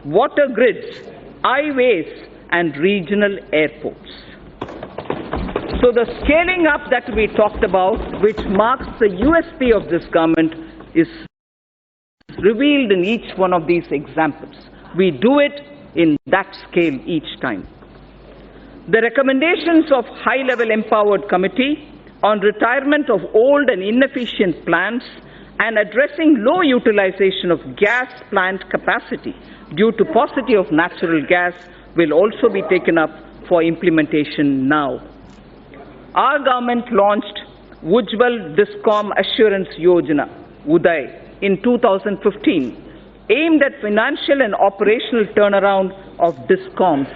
water grids, highways, and regional airports. So the scaling up that we talked about, which marks the USP of this government, is revealed in each one of these examples. We do it in that scale each time. The recommendations of High-Level Empowered Committee on retirement of old and inefficient plants and addressing low utilization of gas plant capacity due to paucity of natural gas will also be taken up for implementation now. Our government launched Ujjwal Discom Assurance Yojana, UDAY, in 2015, aimed at financial and operational turnaround of discoms.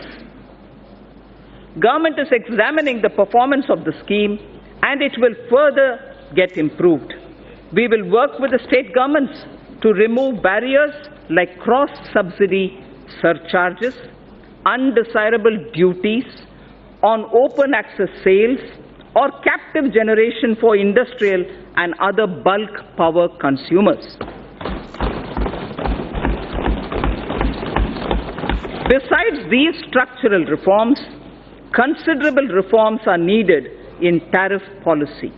Government is examining the performance of the scheme and it will further get improved. We will work with the state governments to remove barriers like cross-subsidy surcharges, undesirable duties on open access sales, or captive generation for industrial and other bulk power consumers. Besides these structural reforms, considerable reforms are needed in tariff policy.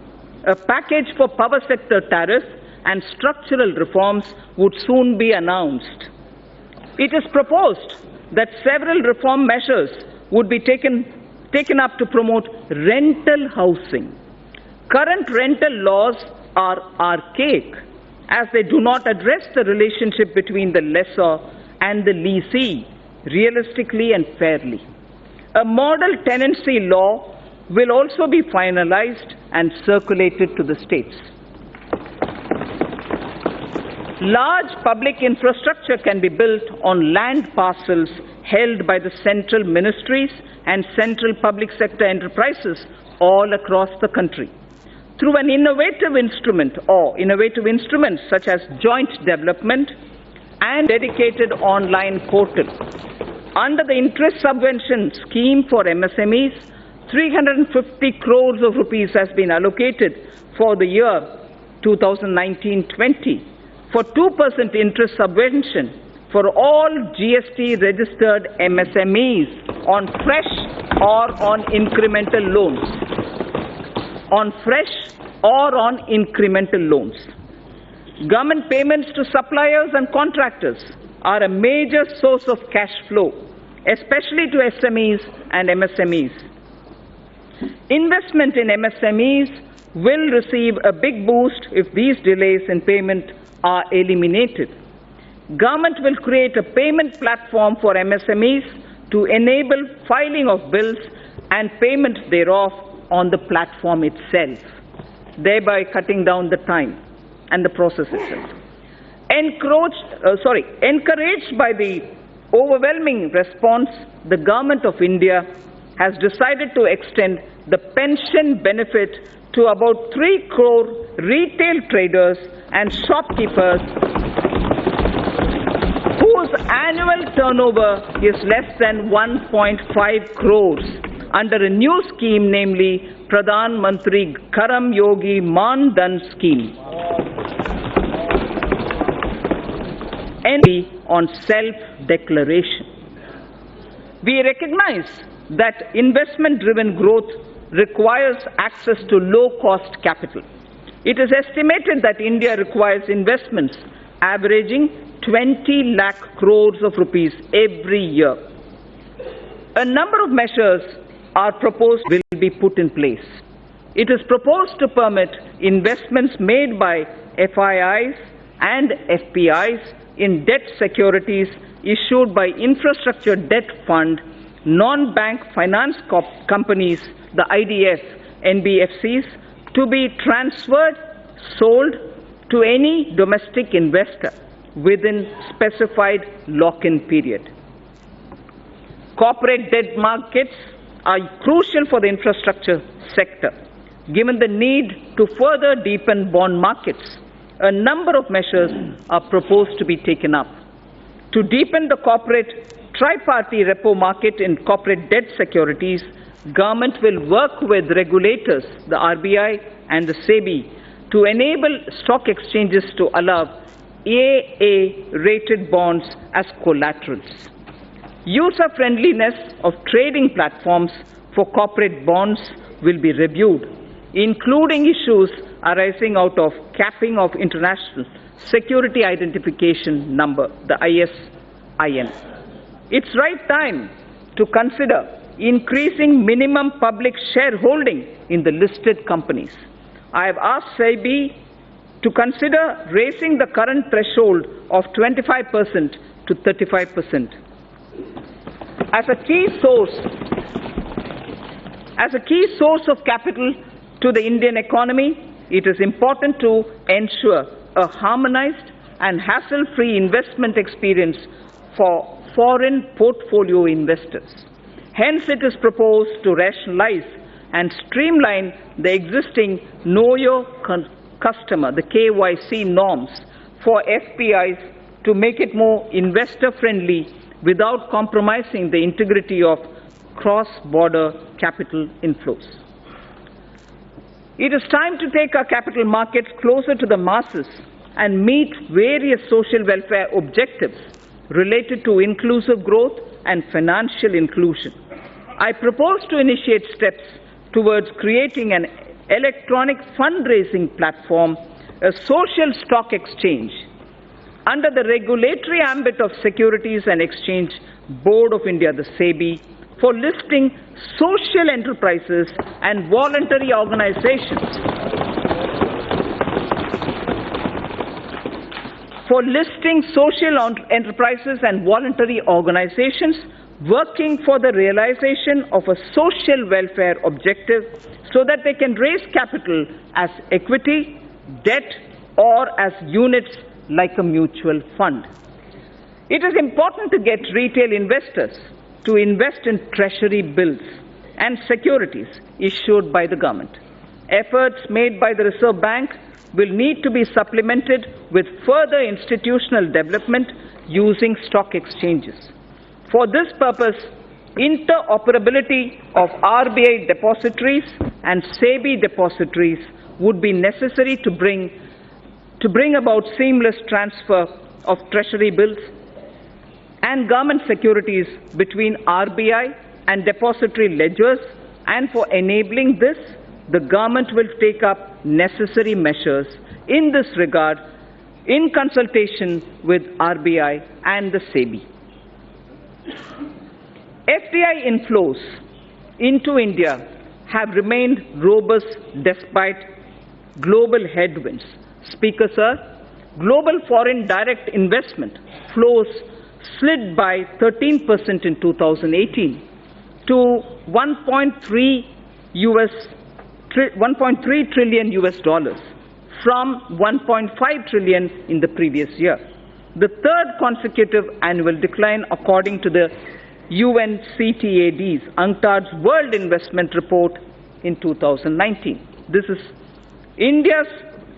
A package for power sector tariff and structural reforms would soon be announced. It is proposed that several reform measures would be taken up to promote rental housing. Current rental laws are archaic as they do not address the relationship between the lessor and the lessee realistically and fairly. A model tenancy law will also be finalized and circulated to the states. Large public infrastructure can be built on land parcels held by the central ministries and central public sector enterprises all across the country. Through an innovative instrument or innovative instruments such as joint development and dedicated online portal. Under the interest subvention scheme for MSMEs, 350 crores of rupees has been allocated for the year 2019-20 for 2% interest subvention for all GST registered MSMEs on fresh or on incremental loans. On fresh or on incremental loans. Government payments to suppliers and contractors are a major source of cash flow, especially to SMEs and MSMEs. Investment in MSMEs will receive a big boost if these delays in payment are eliminated. Government will create a payment platform for MSMEs to enable filing of bills and payment thereof on the platform itself, thereby cutting down the time and the process itself. Encouraged by the overwhelming response, the Government of India has decided to extend the pension benefit to about 3 crore retail traders and shopkeepers whose annual turnover is less than 1.5 crores under a new scheme, namely Pradhan Mantri Karam Yogi Man Dhan scheme. On self-declaration. We recognize that investment-driven growth requires access to low-cost capital. It is estimated that India requires investments averaging 20 lakh crores of rupees every year. A number of measures are proposed will be put in place. It is proposed to permit investments made by FIIs and FPIs in debt securities issued by Infrastructure Debt Fund, non-bank finance companies, the IDF, NBFCs, to be transferred, sold to any domestic investor within specified lock-in period. Corporate debt markets are crucial for the infrastructure sector, given the need to further deepen bond markets. A number of measures are proposed to be taken up. To deepen the corporate tri-party repo market in corporate debt securities, government will work with regulators, the RBI and the SEBI, to enable stock exchanges to allow AA-rated bonds as collaterals. User-friendliness of trading platforms for corporate bonds will be reviewed, including issues arising out of capping of International Security Identification Number, the ISIN. It's right time to consider increasing minimum public shareholding in the listed companies. I have asked SEBI to consider raising the current threshold of 25% to 35%. As a key source of capital to the Indian economy, it is important to ensure a harmonized and hassle-free investment experience for foreign portfolio investors. Hence, it is proposed to rationalize and streamline the existing Know Your Customer, the KYC norms for FPIs to make it more investor-friendly without compromising the integrity of cross-border capital inflows. It is time to take our capital markets closer to the masses and meet various social welfare objectives related to inclusive growth and financial inclusion. I propose to initiate steps towards creating an electronic fundraising platform, a social stock exchange, under the regulatory ambit of Securities and Exchange Board of India, the SEBI, for listing social enterprises and voluntary organizations. For listing social enterprises and voluntary organizations working for the realization of a social welfare objective so that they can raise capital as equity, debt, or as units like a mutual fund. It is important to get retail investors to invest in treasury bills and securities issued by the government. Efforts made by the Reserve Bank will need to be supplemented with further institutional development using stock exchanges. For this purpose, interoperability of RBI depositories and SEBI depositories would be necessary to bring about seamless transfer of treasury bills and government securities between RBI and depository ledgers, and for enabling this, the government will take up necessary measures in this regard in consultation with RBI and the SEBI. FDI inflows into India have remained robust despite global headwinds. Speaker, sir, global foreign direct investment flows slid by 13% in 2018 to $1.3 trillion US dollars from $1.5 trillion in the previous year, the third consecutive annual decline according to the UNCTAD's UNCTAD's World Investment Report in 2019. This is India's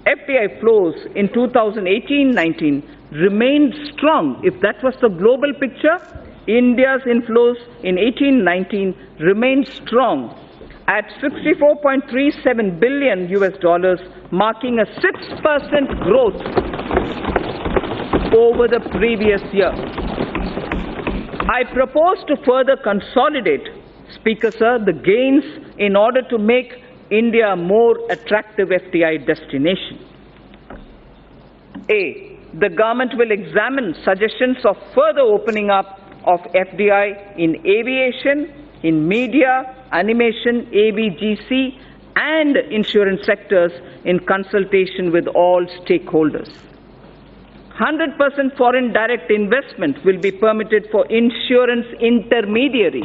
FDI flows in 2018-19 remained strong. If that was the global picture, India's inflows in 18-19 remained strong at $64.37 billion US dollars, marking a 6% growth over the previous year. I propose to further consolidate, Speaker, sir, the gains in order to make India a more attractive FDI destination. A, the government will examine suggestions of further opening up of FDI in aviation, in media, animation, ABGC, and insurance sectors in consultation with all stakeholders. 100% foreign direct investment will be permitted for insurance intermediaries.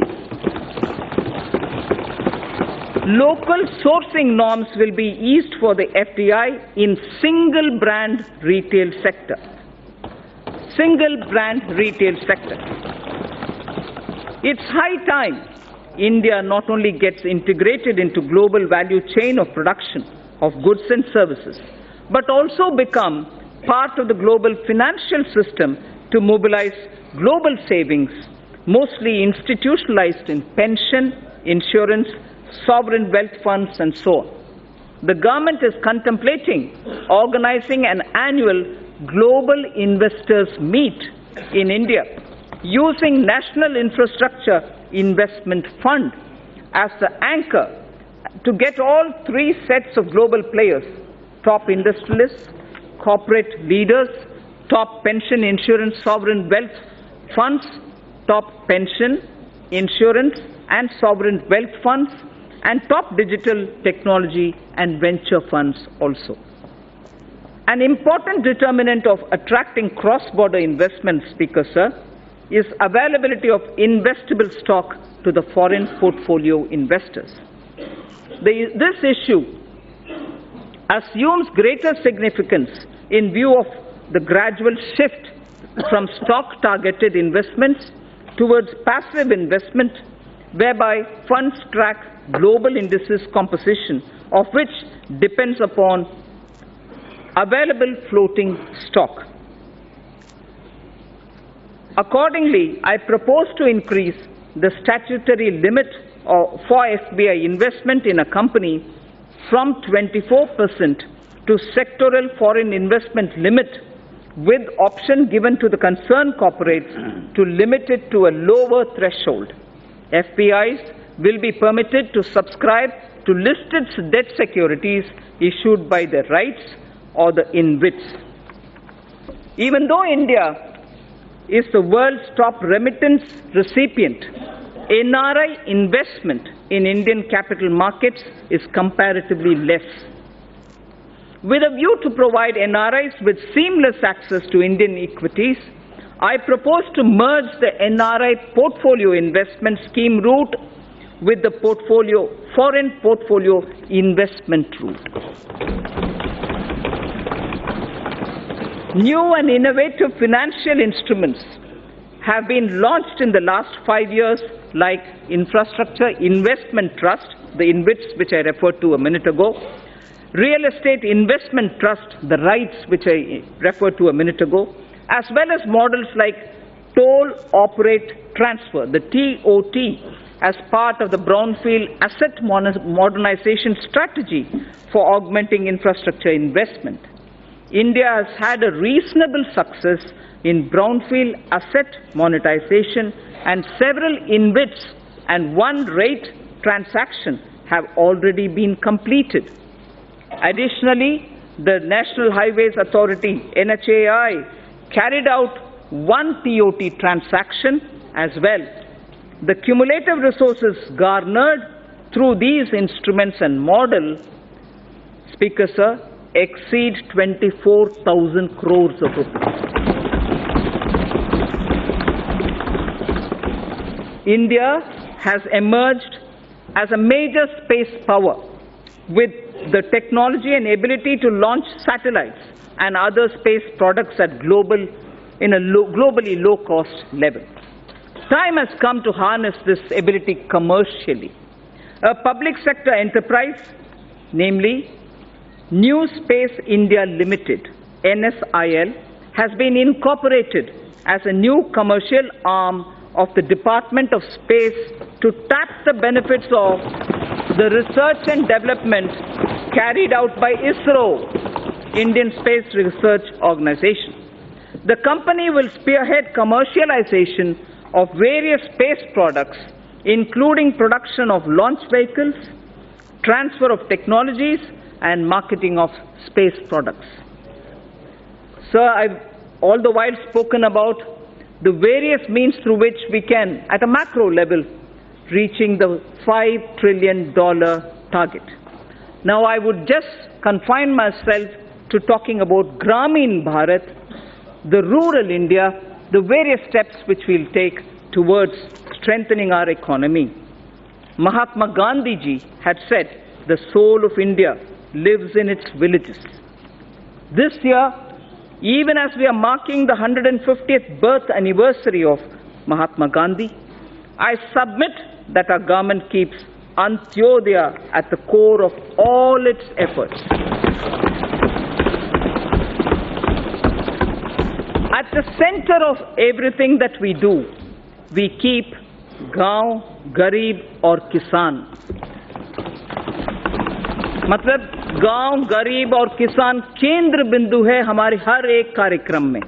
Local sourcing norms will be eased for the FDI in single brand retail sector. Single brand retail sector. It's high time India not only gets integrated into global value chain of production of goods and services, but also become part of the global financial system to mobilize global savings, mostly institutionalized in pension, insurance, sovereign wealth funds, and so on. The government is contemplating organizing an annual global investors meet in India using National Infrastructure Investment Fund as the anchor to get all three sets of global players, top industrialists, corporate leaders, top pension insurance sovereign wealth funds, top pension, insurance and sovereign wealth funds, and top digital technology and venture funds also. An important determinant of attracting cross-border investment, Speaker Sir, is availability of investable stock to the foreign portfolio investors. This issue assumes greater significance in view of the gradual shift from stock-targeted investments towards passive investment, whereby funds track global indices composition, of which depends upon available floating stock. Accordingly, I propose to increase the statutory limit for FBI investment in a company from 24% to sectoral foreign investment limit, with option given to the concerned corporates to limit it to a lower threshold. FPIs will be permitted to subscribe to listed debt securities issued by the REITs or the InvITs. Even though India is the world's top remittance recipient, NRI investment in Indian capital markets is comparatively less. With a view to provide NRIs with seamless access to Indian equities, I propose to merge the NRI portfolio investment scheme route with the foreign portfolio investment route. New and innovative financial instruments have been launched in the last 5 years, like Infrastructure Investment Trust, the InvITs which I referred to a minute ago, Real Estate Investment Trust, the REITs which I referred to a minute ago, as well as models like Toll Operate Transfer, the TOT, as part of the Brownfield Asset Modernization Strategy for augmenting infrastructure investment. India has had a reasonable success in Brownfield Asset Monetization, and several InvITs and one REIT transaction have already been completed. Additionally, the National Highways Authority, NHAI, carried out one TOT transaction as well. The cumulative resources garnered through these instruments and model, Speaker Sir, exceed 24,000 crores of rupees. India has emerged as a major space power with the technology and ability to launch satellites and other space products at globally low-cost level. Time has come to harness this ability commercially. A public sector enterprise, namely New Space India Limited, NSIL, has been incorporated as a new commercial arm of the Department of Space to tap the benefits of the research and development carried out by ISRO, Indian Space Research Organization. The company will spearhead commercialization of various space products, including production of launch vehicles, transfer of technologies, and marketing of space products. Sir, I've all the while spoken about the various means through which we can, at a macro level, reaching the $5 trillion target. Now, I would just confine myself to talking about Gramin Bharat, the rural India, the various steps which we'll take towards strengthening our economy. Mahatma Gandhi ji had said, the soul of India lives in its villages. This year, even as we are marking the 150th birth anniversary of Mahatma Gandhi, I submit that our government keeps Antyodaya at the core of all its efforts. At the center of everything that we do, we keep Gaon, Garib or Kisan. मतलब गांव, गरीब और किसान केंद्र बिंदु है हमारे हर एक कार्यक्रम में.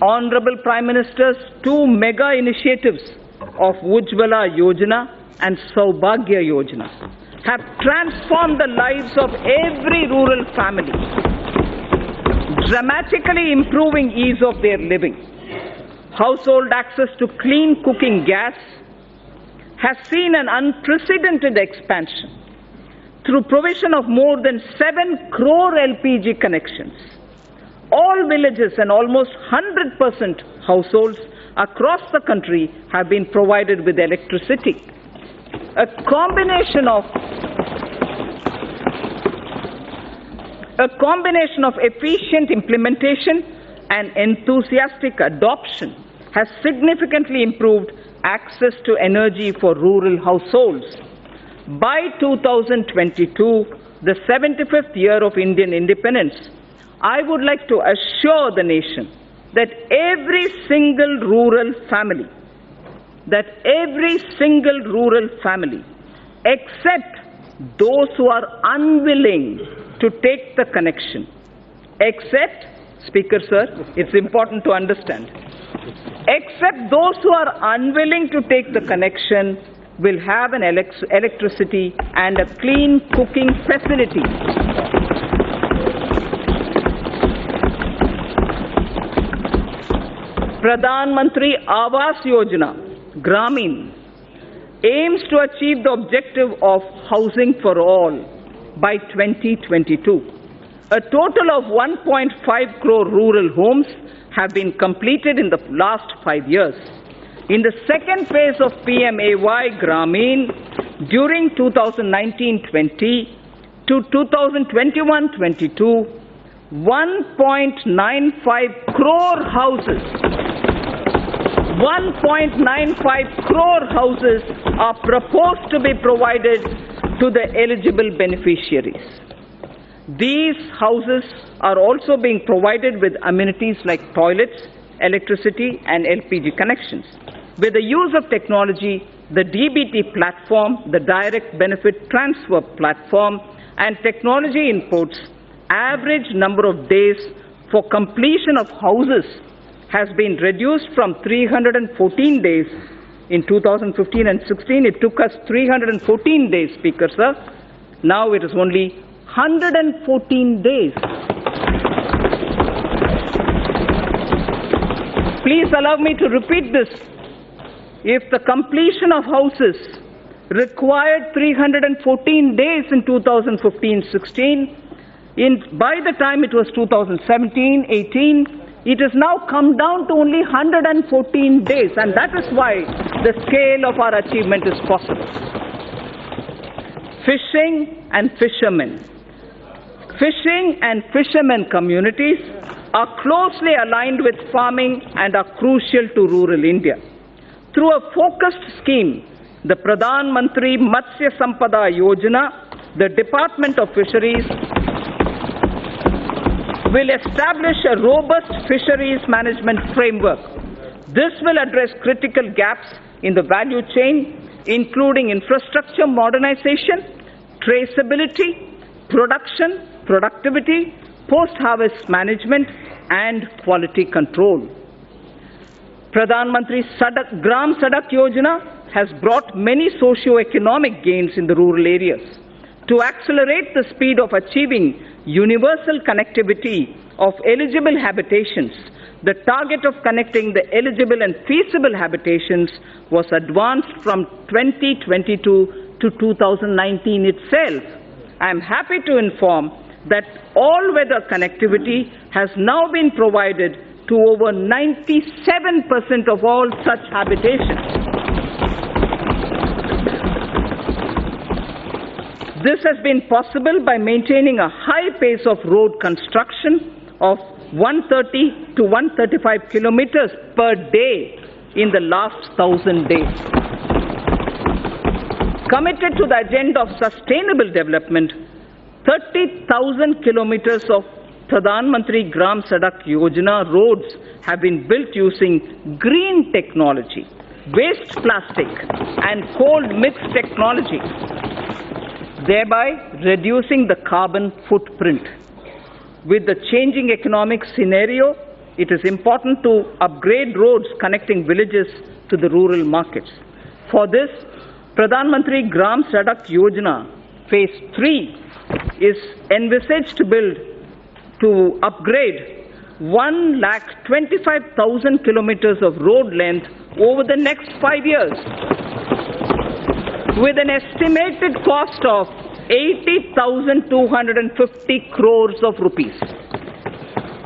Honorable Prime Minister's 2 mega initiatives of Ujjwala Yojana and Saubhagya Yojana have transformed the lives of every rural family, dramatically improving ease of their living. Household access to clean cooking gas has seen an unprecedented expansion through provision of more than 7 crore LPG connections. All villages and almost 100% households across the country have been provided with electricity. A combination of efficient implementation and enthusiastic adoption has significantly improved access to energy for rural households. By 2022, the 75th year of Indian independence, I would like to assure the nation that every single rural family, except those who are unwilling to take the connection, except, Speaker Sir, it's important to understand, except those who are unwilling to take the connection will have an electricity and a clean cooking facility. Pradhan Mantri Awas Yojana, Gramin, aims to achieve the objective of housing for all by 2022. A total of 1.5 crore rural homes have been completed in the last 5 years. In the second phase of PMAY Gramin, during 2019-20 to 2021-22, 1.95 crore houses, 1.95 crore houses are proposed to be provided to the eligible beneficiaries. These houses are also being provided with amenities like toilets, electricity and LPG connections. With the use of technology, the DBT platform, the Direct Benefit Transfer platform and technology inputs, average number of days for completion of houses has been reduced from 314 days in 2015 and 16. It took us 314 days, Speaker Sir. Now it is only 114 days. Please allow me to repeat this. If the completion of houses required 314 days in 2015-16, by the time it was 2017-18, it has now come down to only 114 days, and that is why the scale of our achievement is possible. Fishing and fishermen. Fishing and fishermen communities are closely aligned with farming and are crucial to rural India. Through a focused scheme, the Pradhan Mantri Matsya Sampada Yojana, the Department of Fisheries will establish a robust fisheries management framework. This will address critical gaps in the value chain, including infrastructure modernization, traceability, production, productivity, post-harvest management, and quality control. Pradhan Mantri Gram Sadak Yojana has brought many socio-economic gains in the rural areas. To accelerate the speed of achieving universal connectivity of eligible habitations, the target of connecting the eligible and feasible habitations was advanced from 2022 to 2019 itself. I am happy to inform that all-weather connectivity has now been provided to over 97% of all such habitations. This has been possible by maintaining a high pace of road construction of 130 to 135 kilometers per day in the last 1,000 days. Committed to the agenda of sustainable development, 30,000 kilometers of Pradhan Mantri Gram Sadak Yojana roads have been built using green technology, waste plastic and cold mix technology. thereby reducing the carbon footprint. With the changing economic scenario, it is important to upgrade roads connecting villages to the rural markets. For this, Pradhan Mantri Gram Sadak Yojana Phase 3 is envisaged to upgrade 1,25,000 kilometers of road length over the next 5 years, with an estimated cost of 80,250 crores of rupees.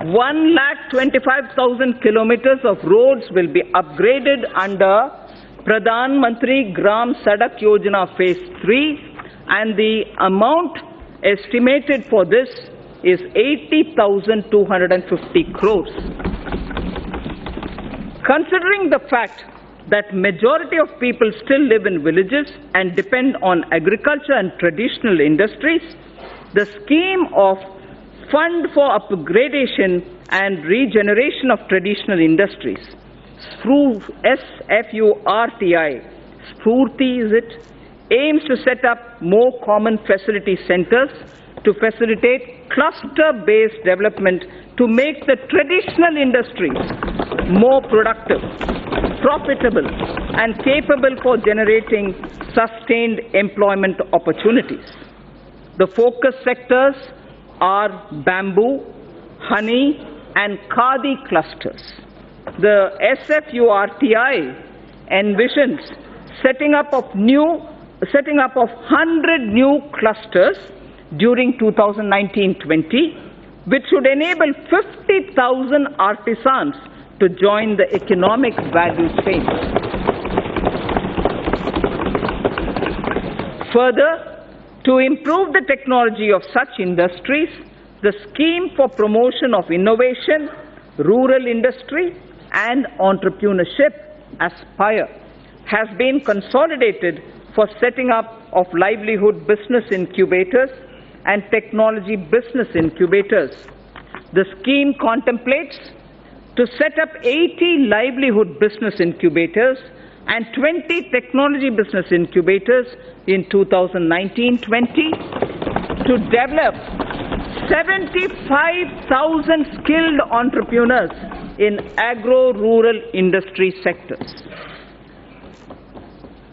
1,25,000 kilometers of roads will be upgraded under Pradhan Mantri Gram Sadak Yojana Phase 3, and the amount estimated for this is 80,250 crores. Considering the fact that majority of people still live in villages and depend on agriculture and traditional industries, the scheme of Fund for Upgradation and Regeneration of Traditional Industries, SFURTI, Spurti is it, aims to set up more common facility centers to facilitate cluster-based development to make the traditional industries more productive, profitable, and capable for generating sustained employment opportunities. The focus sectors are bamboo, honey, and khadi clusters. The SFURTI envisions setting up of 100 new clusters during 2019-20, which should enable 50,000 artisans to join the economic value chain. Further, to improve the technology of such industries, the scheme for promotion of innovation, rural industry, and entrepreneurship, ASPIRE, has been consolidated for setting up of livelihood business incubators and technology business incubators. The scheme contemplates to set up 80 livelihood business incubators and 20 technology business incubators in 2019-20 to develop 75,000 skilled entrepreneurs in agro-rural industry sectors.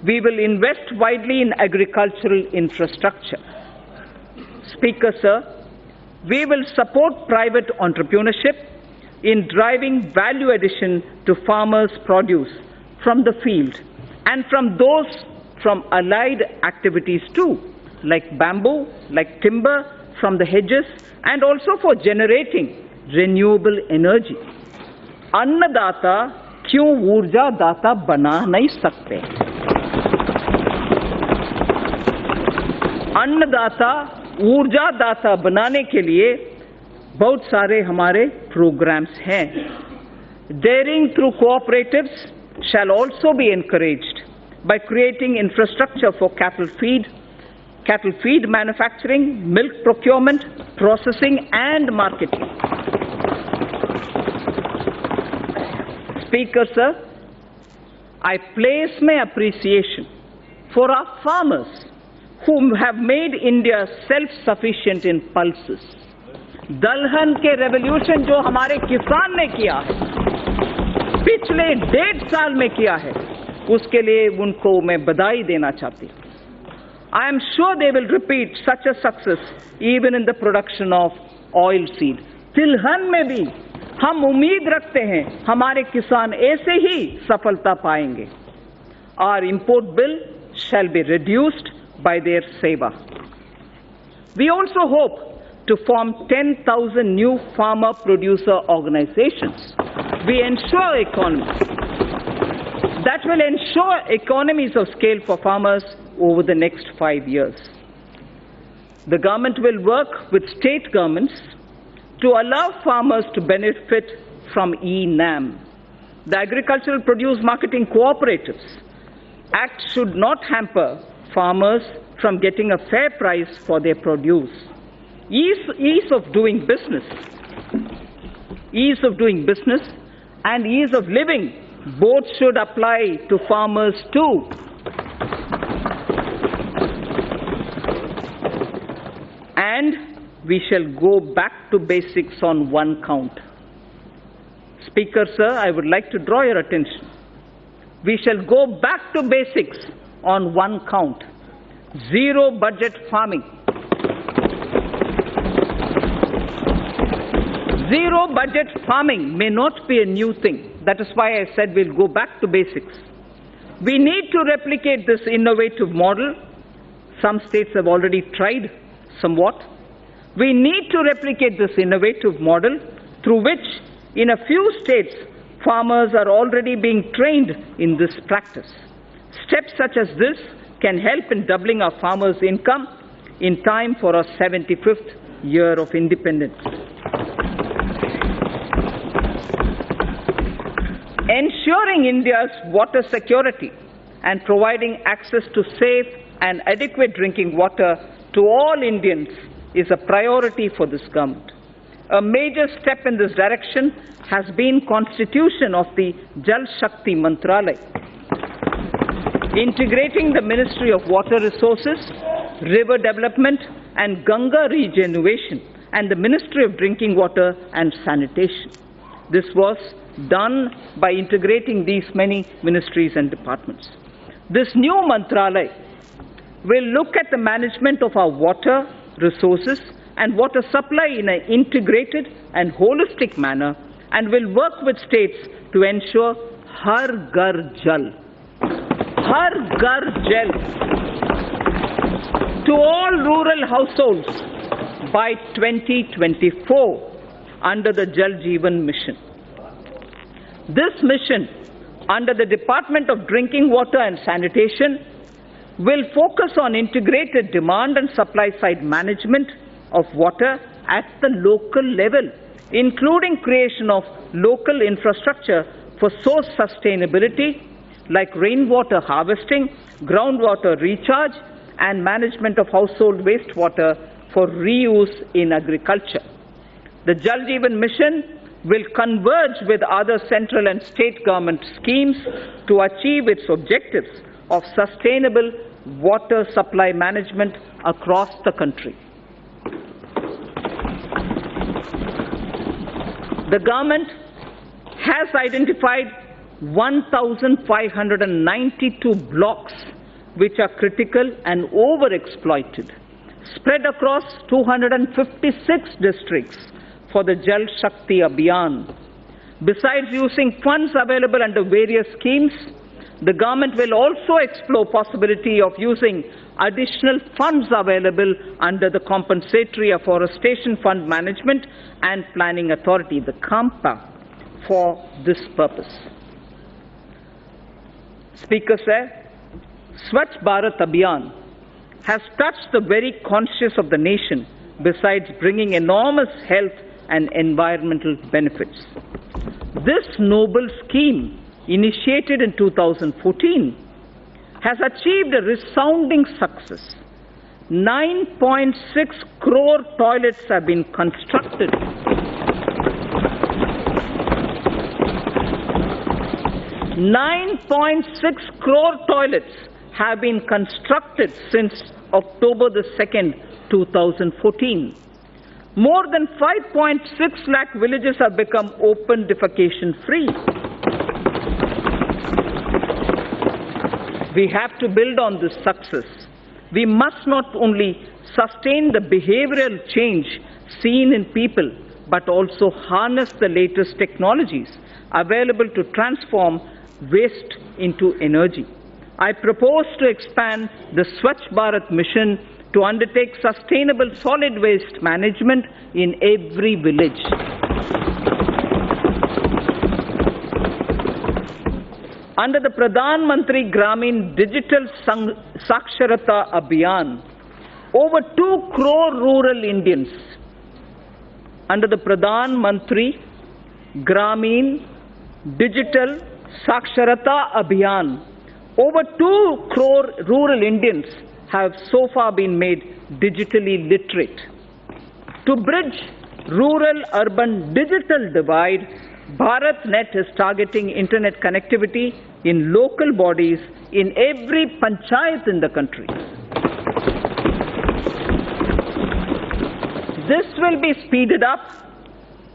We will invest widely in agricultural infrastructure. Speaker, sir, we will support private entrepreneurship in driving value addition to farmers' produce from the field and from allied activities too, like bamboo, like timber from the hedges, and also for generating renewable energy. अन्नदाता क्यों ऊर्जा दाता बना नहीं सकते? अन्नदाता ऊर्जा दाता बनाने के लिए बहुत सारे हमारे प्रोग्राम्स हैं. Daring through cooperatives shall also be encouraged by creating infrastructure for cattle feed manufacturing, milk procurement, processing, and marketing. Speaker, sir, I place my appreciation for our farmers who have made India self-sufficient in pulses. दलहन के revolution जो हमारे किसान ने किया है, पिछले 1.5 साल में किया है, उसके लिए उनको मैं बधाई देना चाहती हूँ. I am sure they will repeat such a success even in the production of oil seed. तिलहन में भी हम उम्मीद रखते हैं हमारे किसान ऐसे ही सफलता पाएंगे. Our import bill shall be reduced by their seva. We also hope to form 10,000 new farmer producer organizations. We ensure that will ensure economies of scale for farmers over the next 5 years. The government will work with state governments to allow farmers to benefit from e-NAM. The Agricultural Produce Marketing Cooperatives Act should not hamper farmers from getting a fair price for their produce. Ease of doing business and ease of living both should apply to farmers too. And we shall go back to basics on one count. Speaker, sir, I would like to draw your attention. We shall go back to basics on one count. Zero budget farming. Zero budget farming may not be a new thing. That is why I said we'll go back to basics. We need to replicate this innovative model. Some states have already tried somewhat. We need to replicate this innovative model through which, in a few states, farmers are already being trained in this practice. Steps such as this can help in doubling our farmers' income in time for our 75th year of independence. Ensuring India's water security and providing access to safe and adequate drinking water to all Indians is a priority for this government. A major step in this direction has been constitution of the Jal Shakti Mantralaya, integrating the Ministry of Water Resources, River Development and Ganga Regeneration and the Ministry of Drinking Water and Sanitation. This was done by integrating these many ministries and departments. This new Mantralaya will look at the management of our water resources and water supply in an integrated and holistic manner and will work with states to ensure Har Ghar Jal. Har Ghar Jal to all rural households by 2024 under the Jal Jeevan Mission. This mission, under the Department of Drinking Water and Sanitation, will focus on integrated demand and supply side management of water at the local level, including creation of local infrastructure for source sustainability like rainwater harvesting, groundwater recharge, and management of household wastewater for reuse in agriculture. The Jal Jeevan Mission will converge with other central and state government schemes to achieve its objectives of sustainable water supply management across the country. The government has identified 1,592 blocks which are critical and overexploited, spread across 256 districts for the Jal Shakti Abhiyan. Besides using funds available under various schemes, the government will also explore possibility of using additional funds available under the Compensatory Afforestation Fund Management and Planning Authority, the CAMPA, for this purpose. Speaker sir, Swachh Bharat Abhiyan has touched the very conscience of the nation, besides bringing enormous health and environmental benefits. This noble scheme, initiated in 2014, has achieved a resounding success. 9.6 crore toilets have been constructed. 9.6 crore toilets have been constructed since October the 2nd, 2014. More than 5.6 lakh villages have become open defecation free. We have to build on this success. We must not only sustain the behavioral change seen in people, but also harness the latest technologies available to transform waste into energy. I propose to expand the Swachh Bharat mission to undertake sustainable solid waste management in every village. Under the Pradhan Mantri Gramin Digital Saksharata Abhiyan, over 2 crore rural Indians, under the Pradhan Mantri Gramin Digital Saksharata Abhiyan, over 2 crore rural Indians have so far been made digitally literate. To bridge rural-urban digital divide, BharatNet is targeting internet connectivity in local bodies in every panchayat in the country. This will be speeded up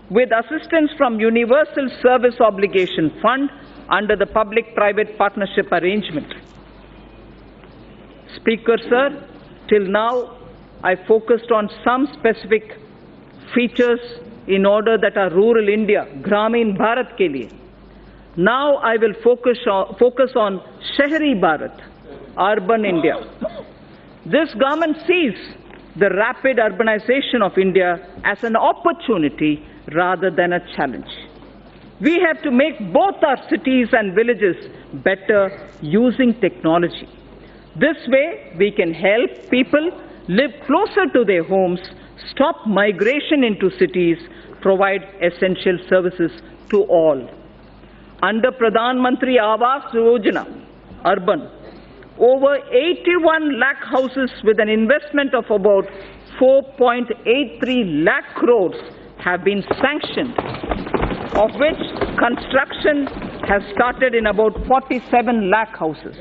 with assistance from Universal Service Obligation Fund under the public-private partnership arrangement. Speaker, sir, till now I focused on some specific features in order that are rural India, Gramin Bharat ke liye. Now I will focus on Shahri Bharat, urban India. This government sees the rapid urbanization of India as an opportunity rather than a challenge. We have to make both our cities and villages better using technology. This way, we can help people live closer to their homes, stop migration into cities, provide essential services to all. Under Pradhan Mantri Awas Yojana, urban, over 81 lakh houses with an investment of about 4.83 lakh crores have been sanctioned, of which construction has started in about 47 lakh houses.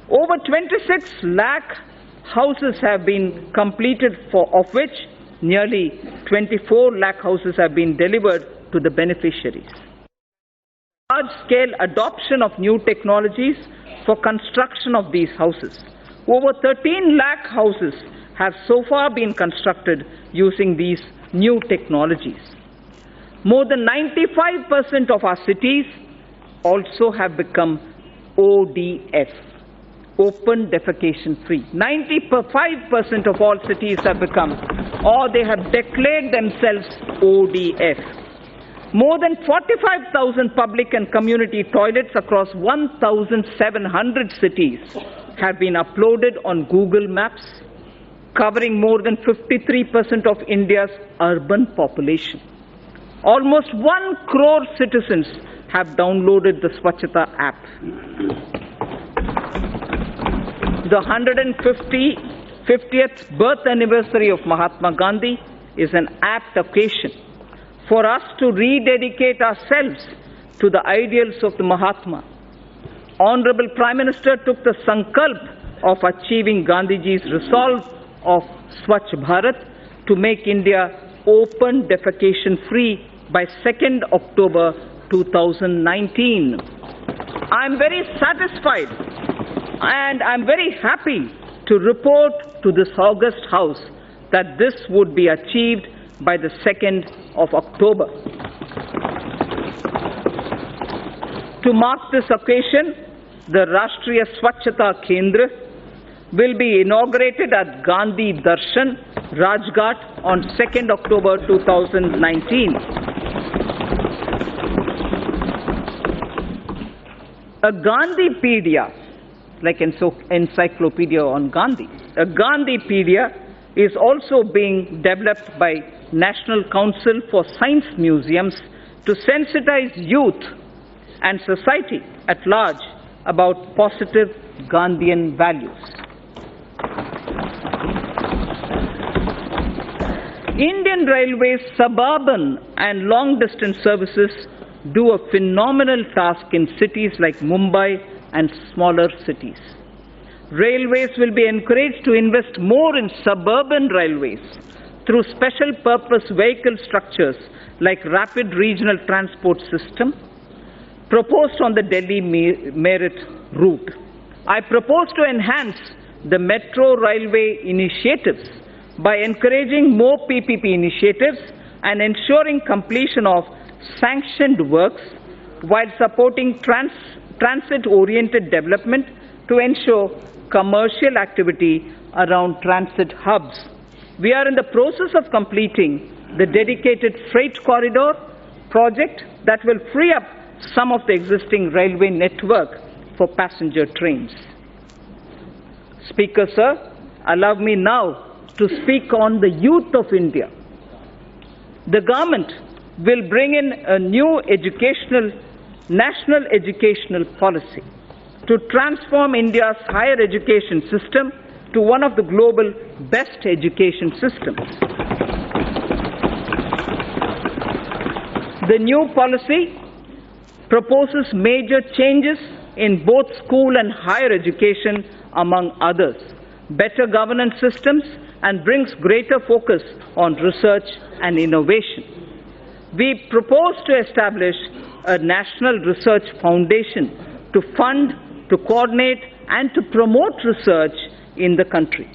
Over 26 lakh houses have been completed, of which nearly 24 lakh houses have been delivered to the beneficiaries. Large-scale adoption of new technologies for construction of these houses. Over 13 lakh houses have so far been constructed using these new technologies. More than 95% of our cities also have become ODF, open defecation free. 95% of all cities have become, or they have declared themselves ODF. More than 45,000 public and community toilets across 1,700 cities have been uploaded on Google Maps, covering more than 53% of India's urban population. Almost 1 crore citizens have downloaded the Swachhata app. The 150th birth anniversary of Mahatma Gandhi is an apt occasion for us to rededicate ourselves to the ideals of the Mahatma. Honorable Prime Minister took the sankalp of achieving Gandhiji's resolve of Swachh Bharat to make India open defecation free by 2nd October 2019. I am very satisfied and I am very happy to report to this august House that this would be achieved by the 2nd of October. To mark this occasion, the Rashtriya Swachhata Kendra will be inaugurated at Gandhi Darshan, Rajghat on 2nd October 2019. A Gandhipedia, like encyclopedia on Gandhi, a Gandhipedia is also being developed by National Council for Science Museums to sensitize youth and society at large about positive Gandhian values. Indian Railways suburban and long-distance services do a phenomenal task in cities like Mumbai and smaller cities. Railways will be encouraged to invest more in suburban railways through special purpose vehicle structures like rapid regional transport system proposed on the Delhi Meerut route. I propose to enhance the metro railway initiatives by encouraging more PPP initiatives and ensuring completion of sanctioned works while supporting transit-oriented development to ensure commercial activity around transit hubs. We are in the process of completing the dedicated freight corridor project that will free up some of the existing railway network for passenger trains. Speaker, sir, allow me now to speak on the youth of India. The government will bring in a new national educational policy to transform India's higher education system to one of the global best education systems. The new policy proposes major changes in both school and higher education, among others. Better governance systems and brings greater focus on research and innovation. We propose to establish a national research foundation to fund, to coordinate, and to promote research in the country.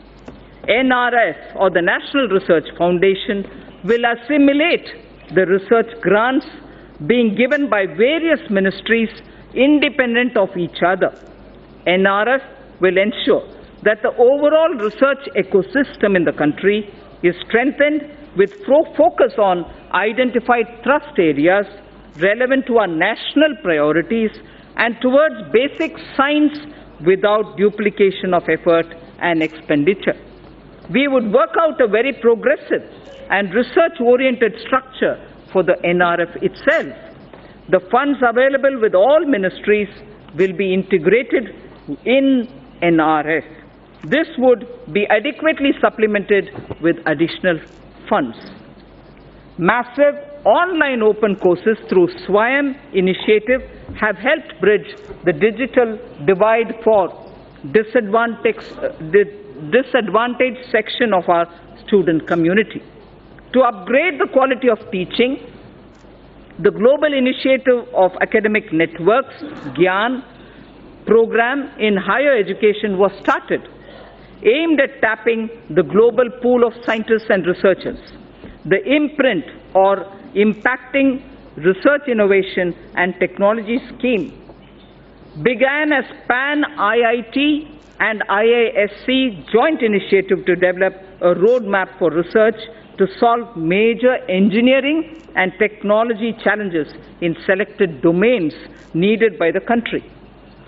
NRF, or the National Research Foundation, will assimilate the research grants being given by various ministries independent of each other. NRF will ensure that the overall research ecosystem in the country is strengthened with focus on identified thrust areas relevant to our national priorities and towards basic science without duplication of effort and expenditure. We would work out a very progressive and research-oriented structure for the NRF itself. The funds available with all ministries will be integrated in NRF. This would be adequately supplemented with additional funds. Massive online open courses through SWAYAM initiative have helped bridge the digital divide for disadvantaged section of our student community. To upgrade the quality of teaching, the global initiative of academic networks, GYAN, program in higher education was started, aimed at tapping the global pool of scientists and researchers. The imprint or impacting research innovation and technology scheme began as PAN-IIT and IISc joint initiative to develop a roadmap for research to solve major engineering and technology challenges in selected domains needed by the country.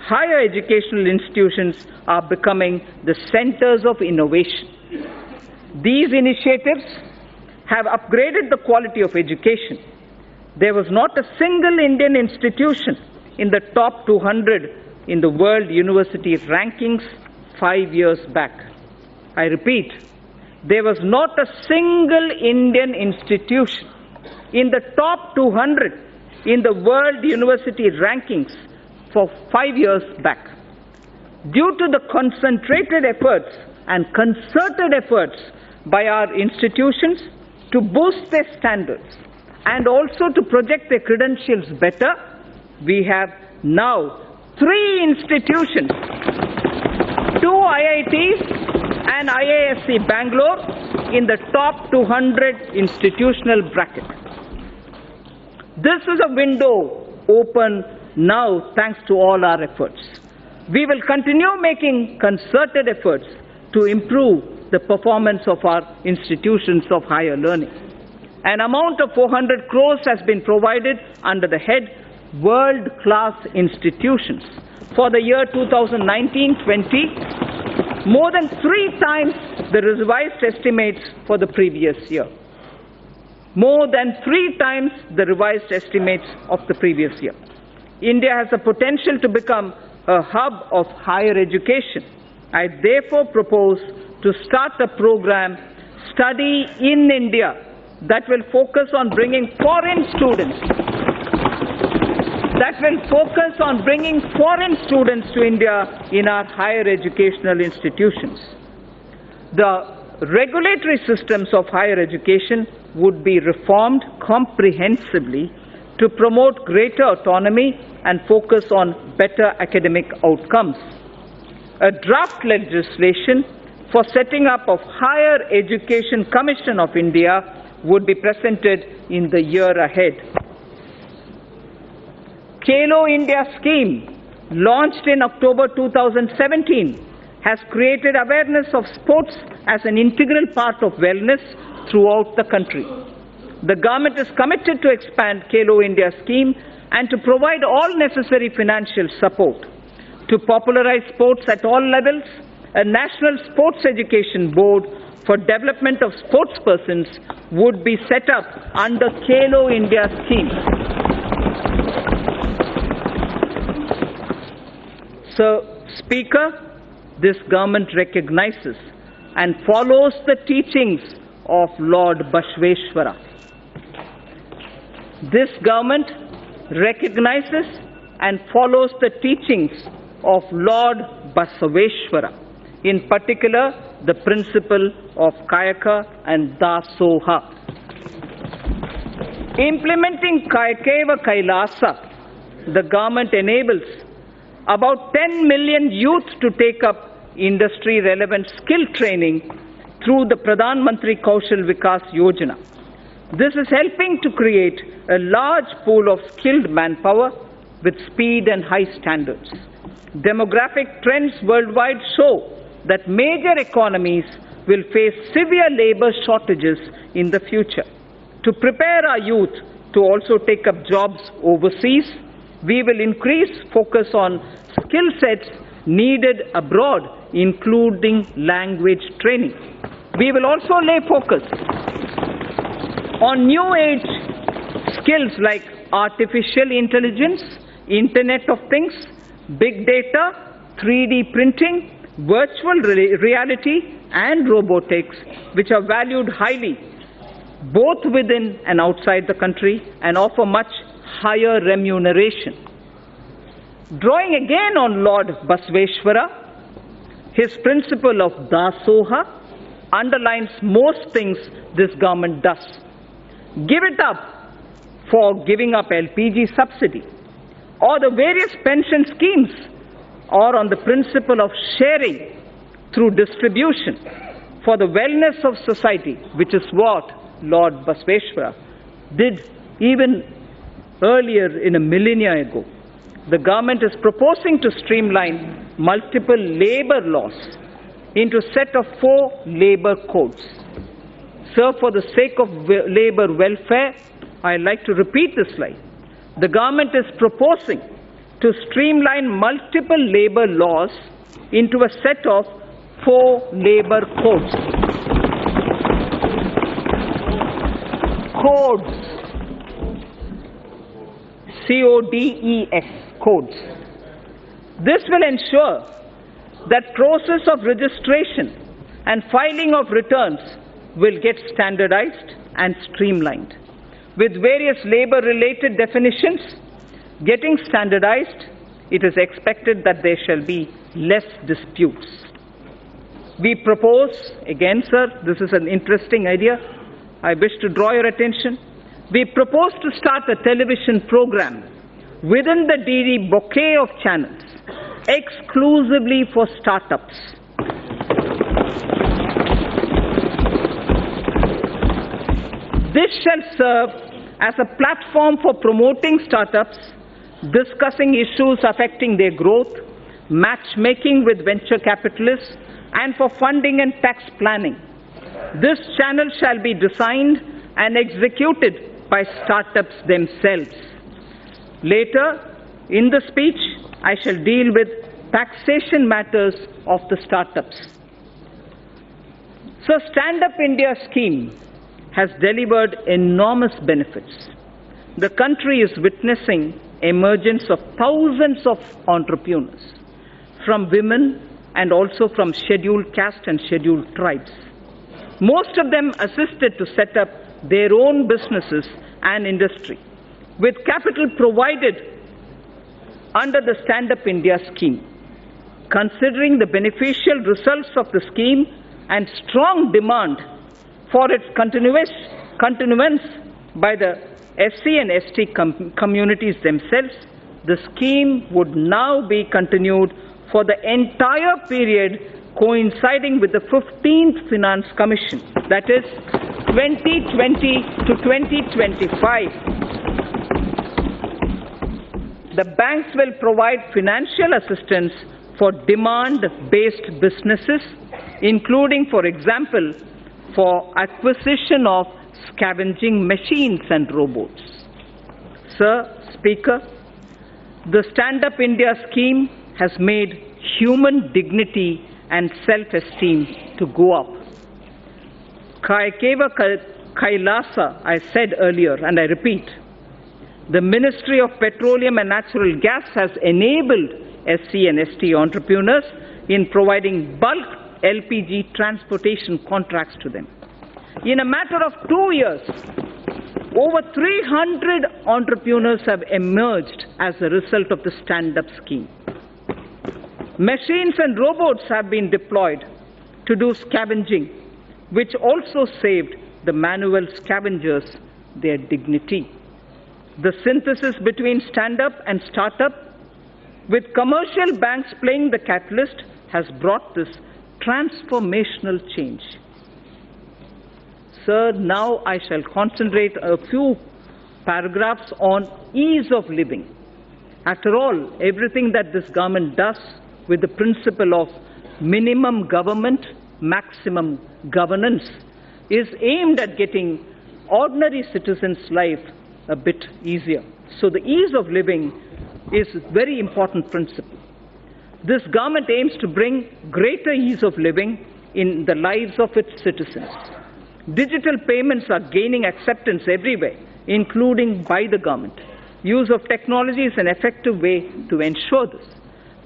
Higher educational institutions are becoming the centers of innovation. These initiatives have upgraded the quality of education. There was not a single Indian institution in the top 200 in the World University Rankings 5 years back. I repeat, there was not a single Indian institution in the top 200 in the World University Rankings for 5 years back. Due to the concentrated efforts and concerted efforts by our institutions to boost their standards and also to project their credentials better, we have now 3 institutions, 2 IITs and IISc Bangalore in the top 200 institutional bracket. This is a window open now thanks to all our efforts. We will continue making concerted efforts to improve the performance of our institutions of higher learning. An amount of 400 crores has been provided under the head World-Class Institutions for the year 2019-20, more than 3 times the revised estimates for the previous year. More than 3 times the revised estimates of the previous year. India has the potential to become a hub of higher education. I therefore propose to start a program, Study in India, that will focus on bringing foreign students to India in our higher educational institutions. The regulatory systems of higher education would be reformed comprehensively to promote greater autonomy and focus on better academic outcomes. A draft legislation for setting up of Higher Education Commission of India would be presented in the year ahead. Khelo India scheme, launched in October 2017, has created awareness of sports as an integral part of wellness throughout the country. The government is committed to expand Khelo India scheme and to provide all necessary financial support. To popularize sports at all levels, a National Sports Education Board for development of sportspersons would be set up under Khelo India scheme. So, Speaker, this government recognizes and follows the teachings of Lord Bashveshwara. This government recognizes and follows the teachings of Lord Basaveshwara, in particular the principle of Kayaka and Dasoha. Implementing Kayakeva Kailasa, the government enables about 10 million youth to take up industry-relevant skill training through the Pradhan Mantri Kaushal Vikas Yojana. This is helping to create a large pool of skilled manpower with speed and high standards. Demographic trends worldwide show that major economies will face severe labor shortages in the future. To prepare our youth to also take up jobs overseas, we will increase focus on skill sets needed abroad, including language training. We will also lay focus on new age skills like artificial intelligence, Internet of Things, big data, 3D printing, virtual reality, and robotics, which are valued highly both within and outside the country and offer much higher remuneration. Drawing again on Lord Basveshwara, his principle of Dasoha underlines most things this government does. Give it up for giving up LPG subsidy, or the various pension schemes, or on the principle of sharing through distribution for the wellness of society, which is what Lord Basveshwara did even earlier in a millennia ago. The government is proposing to streamline multiple labor laws into a set of 4 labor codes. Sir, for the sake of labor welfare, I'd like to repeat this slide. The government is proposing to streamline multiple labor laws into a set of 4 labor codes. CODES, codes. This will ensure that process of registration and filing of returns will get standardized and streamlined. With various labor-related definitions getting standardized, it is expected that there shall be less disputes. We propose, again sir, this is an interesting idea, I wish to draw your attention. We propose to start a television program within the DD bouquet of channels exclusively for startups. This shall serve as a platform for promoting startups, discussing issues affecting their growth, matchmaking with venture capitalists, and for funding and tax planning. This channel shall be designed and executed by startups themselves. Later in the speech, I shall deal with taxation matters of the startups. So, Stand Up India scheme has delivered enormous benefits. The country is witnessing emergence of thousands of entrepreneurs, from women and also from scheduled caste and scheduled tribes. Most of them assisted to set up their own businesses and industry, with capital provided under the Stand Up India scheme. Considering the beneficial results of the scheme and strong demand for its continuance by the SC and ST communities themselves, the scheme would now be continued for the entire period coinciding with the 15th Finance Commission, that is 2020 to 2025. The banks will provide financial assistance for demand-based businesses, including, for example, for acquisition of scavenging machines and robots. Sir, Speaker, the Stand Up India scheme has made human dignity and self-esteem to go up. Kayakeva Kailasa, I said earlier, and I repeat, the Ministry of Petroleum and Natural Gas has enabled SC and ST entrepreneurs in providing bulk LPG transportation contracts to them. In a matter of 2 years, over 300 entrepreneurs have emerged as a result of the stand-up scheme. Machines and robots have been deployed to do scavenging, which also saved the manual scavengers their dignity. The synthesis between stand-up and start-up, with commercial banks playing the catalyst, has brought this transformational change. Sir, now I shall concentrate a few paragraphs on ease of living. After all, everything that this government does with the principle of minimum government, maximum governance is aimed at getting ordinary citizens' life a bit easier. So the ease of living is a very important principle. This government aims to bring greater ease of living in the lives of its citizens. Digital payments are gaining acceptance everywhere, including by the government. Use of technology is an effective way to ensure this.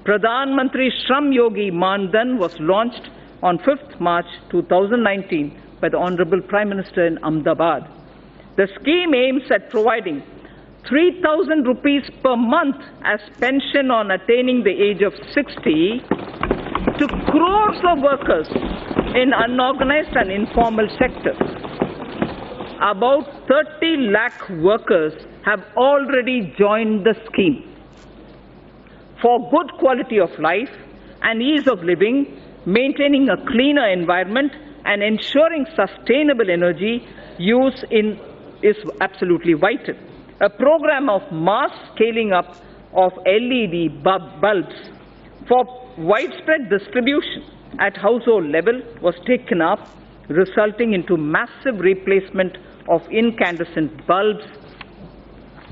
Pradhan Mantri Shram Yogi Man Dhan was launched on 5th March 2019 by the Honorable Prime Minister in Ahmedabad. The scheme aims at providing 3,000 rupees per month as pension on attaining the age of 60 to crores of workers in unorganized and informal sectors. About 30 lakh workers have already joined the scheme. For good quality of life and ease of living, maintaining a cleaner environment and ensuring sustainable energy use is absolutely vital. A program of mass scaling up of LED bulbs for widespread distribution at household level was taken up, resulting into massive replacement of incandescent bulbs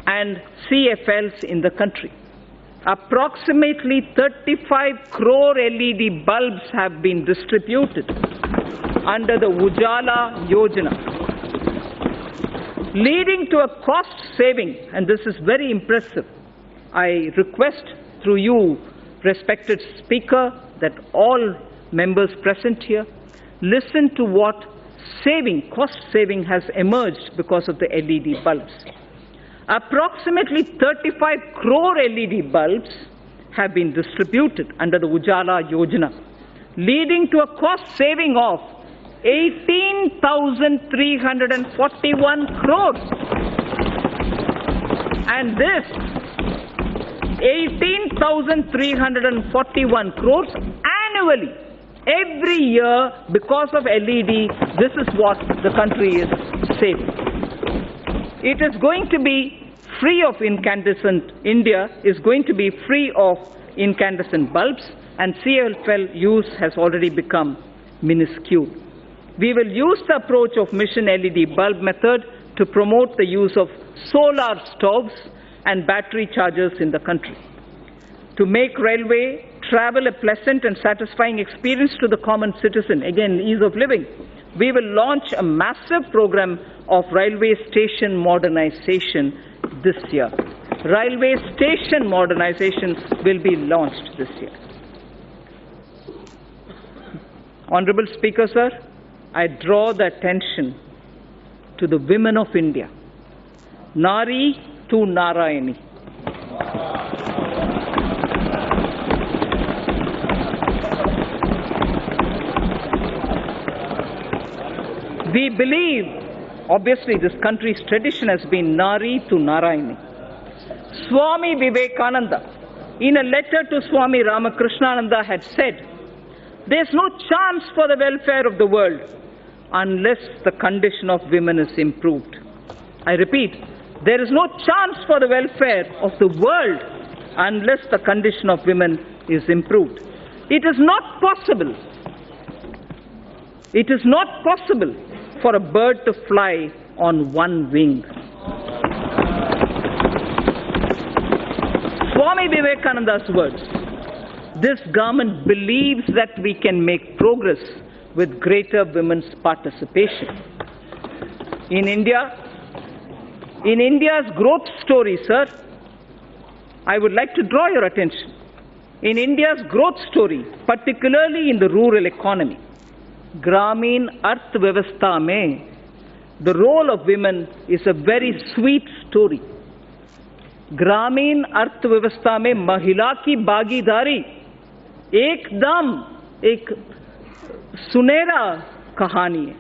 and CFLs in the country. Approximately 35 crore LED bulbs have been distributed under the Ujala Yojana, leading to a cost saving, and this is very impressive. I request through you, respected Speaker, that all members present here listen to what cost saving has emerged because of the LED bulbs. Approximately 35 crore LED bulbs have been distributed under the Ujala Yojana, leading to a cost saving of 18,341 crores. And this 18,341 crores annually, every year, because of LED, this is what the country is saving. It is going to be free of incandescent, India is going to be free of incandescent bulbs, and CFL use has already become minuscule. We will use the approach of mission LED bulb method to promote the use of solar stoves and battery chargers in the country. To make railway travel a pleasant and satisfying experience to the common citizen, again, ease of living, we will launch a massive program of railway station modernization this year. Railway station modernization will be launched this year. Honorable Speaker, sir, I draw the attention to the women of India. Nari to Narayani. We believe, obviously this country's tradition has been Nari to Narayani. Swami Vivekananda, in a letter to Swami Ramakrishnananda, had said, "There's no chance for the welfare of the world unless the condition of women is improved." I repeat, there is no chance for the welfare of the world unless the condition of women is improved. It is not possible for a bird to fly on one wing. Swami Vivekananda's words. This government believes that we can make progress with greater women's participation. In India's growth story, sir, I would like to draw your attention. In India's growth story, particularly in the rural economy, Gramin Arthvyavastha mein, the role of women is a very sweet story. Gramin Arthvyavastha mein mahila ki bhagidari एकदम एक Sunera Kahani.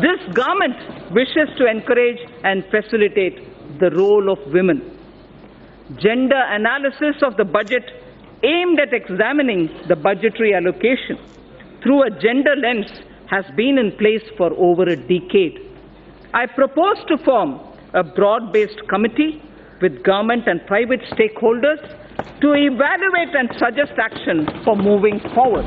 This government wishes to encourage and facilitate the role of women. Gender analysis of the budget aimed at examining the budgetary allocation through a gender lens has been in place for over a decade. I propose to form a broad-based committee with government and private stakeholders to evaluate and suggest action for moving forward.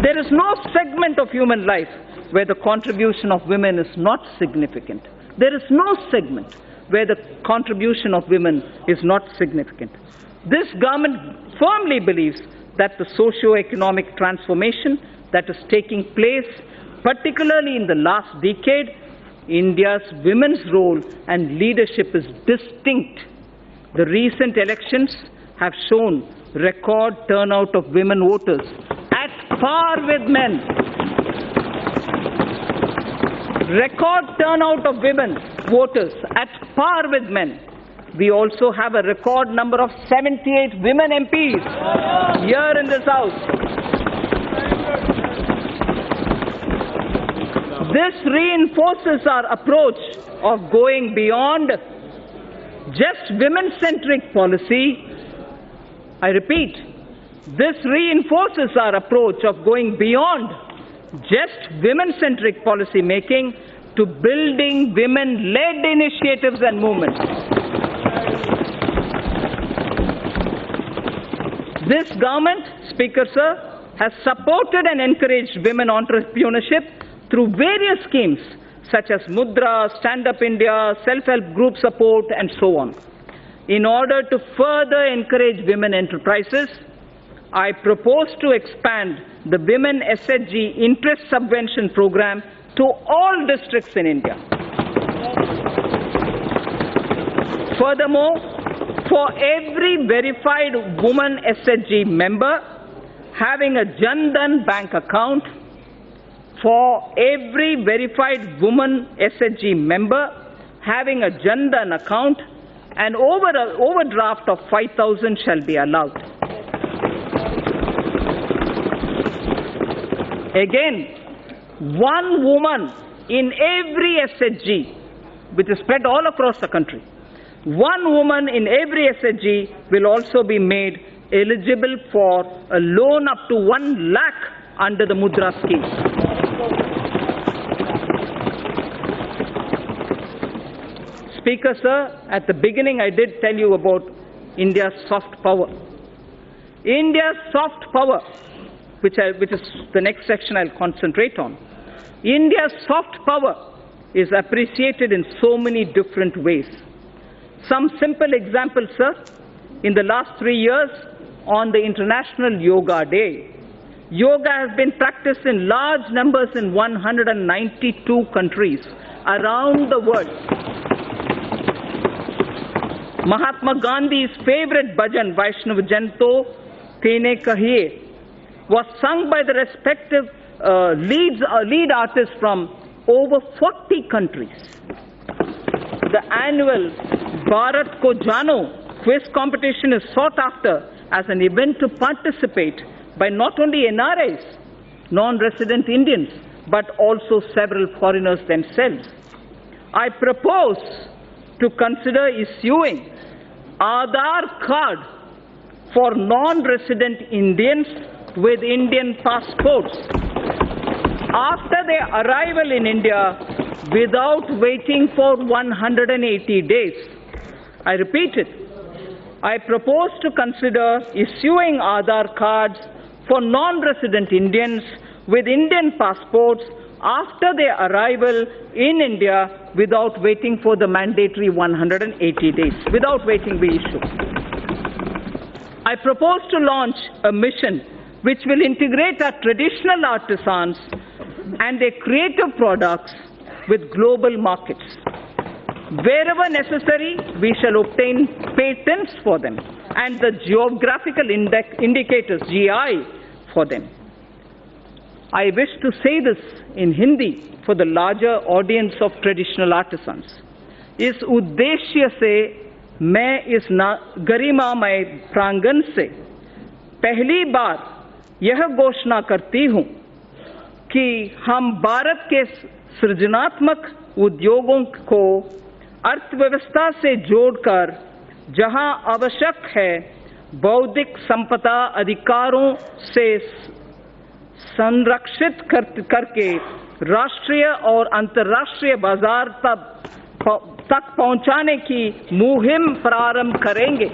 There is no segment of human life where the contribution of women is not significant. There is no segment where the contribution of women is not significant. This government firmly believes that the socio-economic transformation that is taking place, particularly in the last decade, India's women's role and leadership is distinct. The recent elections have shown record turnout of women voters at par with men. Record turnout of women voters at par with men. We also have a record number of 78 women MPs here in this House. This reinforces our approach of going beyond just women-centric policy. I repeat, this reinforces our approach of going beyond just women-centric policy making to building women-led initiatives and movements. This government, Speaker Sir, has supported and encouraged women entrepreneurship through various schemes such as Mudra, Stand Up India, self-help group support, and so on. In order to further encourage women enterprises, I propose to expand the Women SHG Interest Subvention Program to all districts in India. Furthermore, for every verified woman SHG member having a Jan Dhan bank account, for every verified woman SHG member having a Jan Dhan account, an overdraft of 5,000 shall be allowed. Again, one woman in every SHG, which is spread all across the country, one woman in every SHG will also be made eligible for a loan up to 1 lakh under the Mudra scheme. Speaker Sir, at the beginning I did tell you about India's soft power. India's soft power, which is the next section I'll concentrate on. India's soft power is appreciated in so many different ways. Some simple examples, sir. In the last 3 years, on the International Yoga Day, yoga has been practiced in large numbers in 192 countries around the world. Mahatma Gandhi's favorite bhajan, Vaishnav Janto Tene Kahiye, was sung by the respective lead artists from over 40 countries. The annual Bharat Ko Jano quiz competition is sought after as an event to participate by not only NRIs, non-resident Indians, but also several foreigners themselves. I propose to consider issuing Aadhaar card for non-resident Indians with Indian passports after their arrival in India without waiting for 180 days. I repeat it. I propose to consider issuing Aadhaar cards for non-resident Indians with Indian passports after their arrival in India without waiting for the mandatory 180 days. Without waiting, we issue. I propose to launch a mission which will integrate our traditional artisans and their creative products with global markets. Wherever necessary, we shall obtain patents for them and the geographical indicators, GI, for them. I wish to say this in Hindi for the larger audience of traditional artisans. इस उद्देश्य से मैं इस गरिमामय प्रांगण से पहली बार यह घोषणा करती हूं कि हम भारत के सृजनात्मक उद्योगों को अर्थव्यवस्था से जोड़कर जहां आवश्यक है बौद्धिक संपदा अधिकारों से संरक्षित करके राष्ट्रीय और अंतर्राष्ट्रीय बाजार तक पहुंचाने की मुहिम प्रारंभ करेंगे।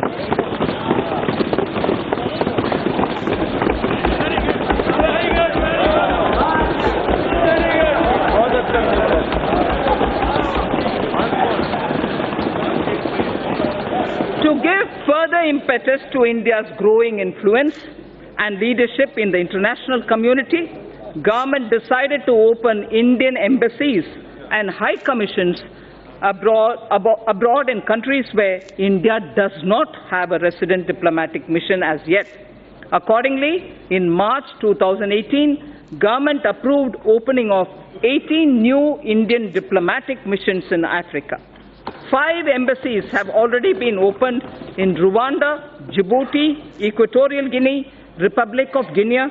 To give further impetus to India's growing influence and leadership in the international community, government decided to open Indian embassies and high commissions abroad in countries where India does not have a resident diplomatic mission as yet. Accordingly, in March 2018, government approved opening of 18 new Indian diplomatic missions in Africa. 5 embassies have already been opened in Rwanda, Djibouti, Equatorial Guinea, Republic of Guinea,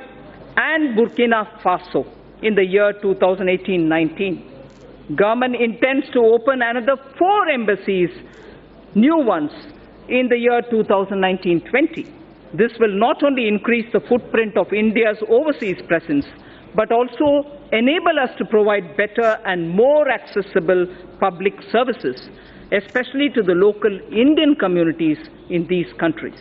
and Burkina Faso in the year 2018-19. Government intends to open another 4 embassies, new ones, in the year 2019-20. This will not only increase the footprint of India's overseas presence, but also enable us to provide better and more accessible public services, especially to the local Indian communities in these countries.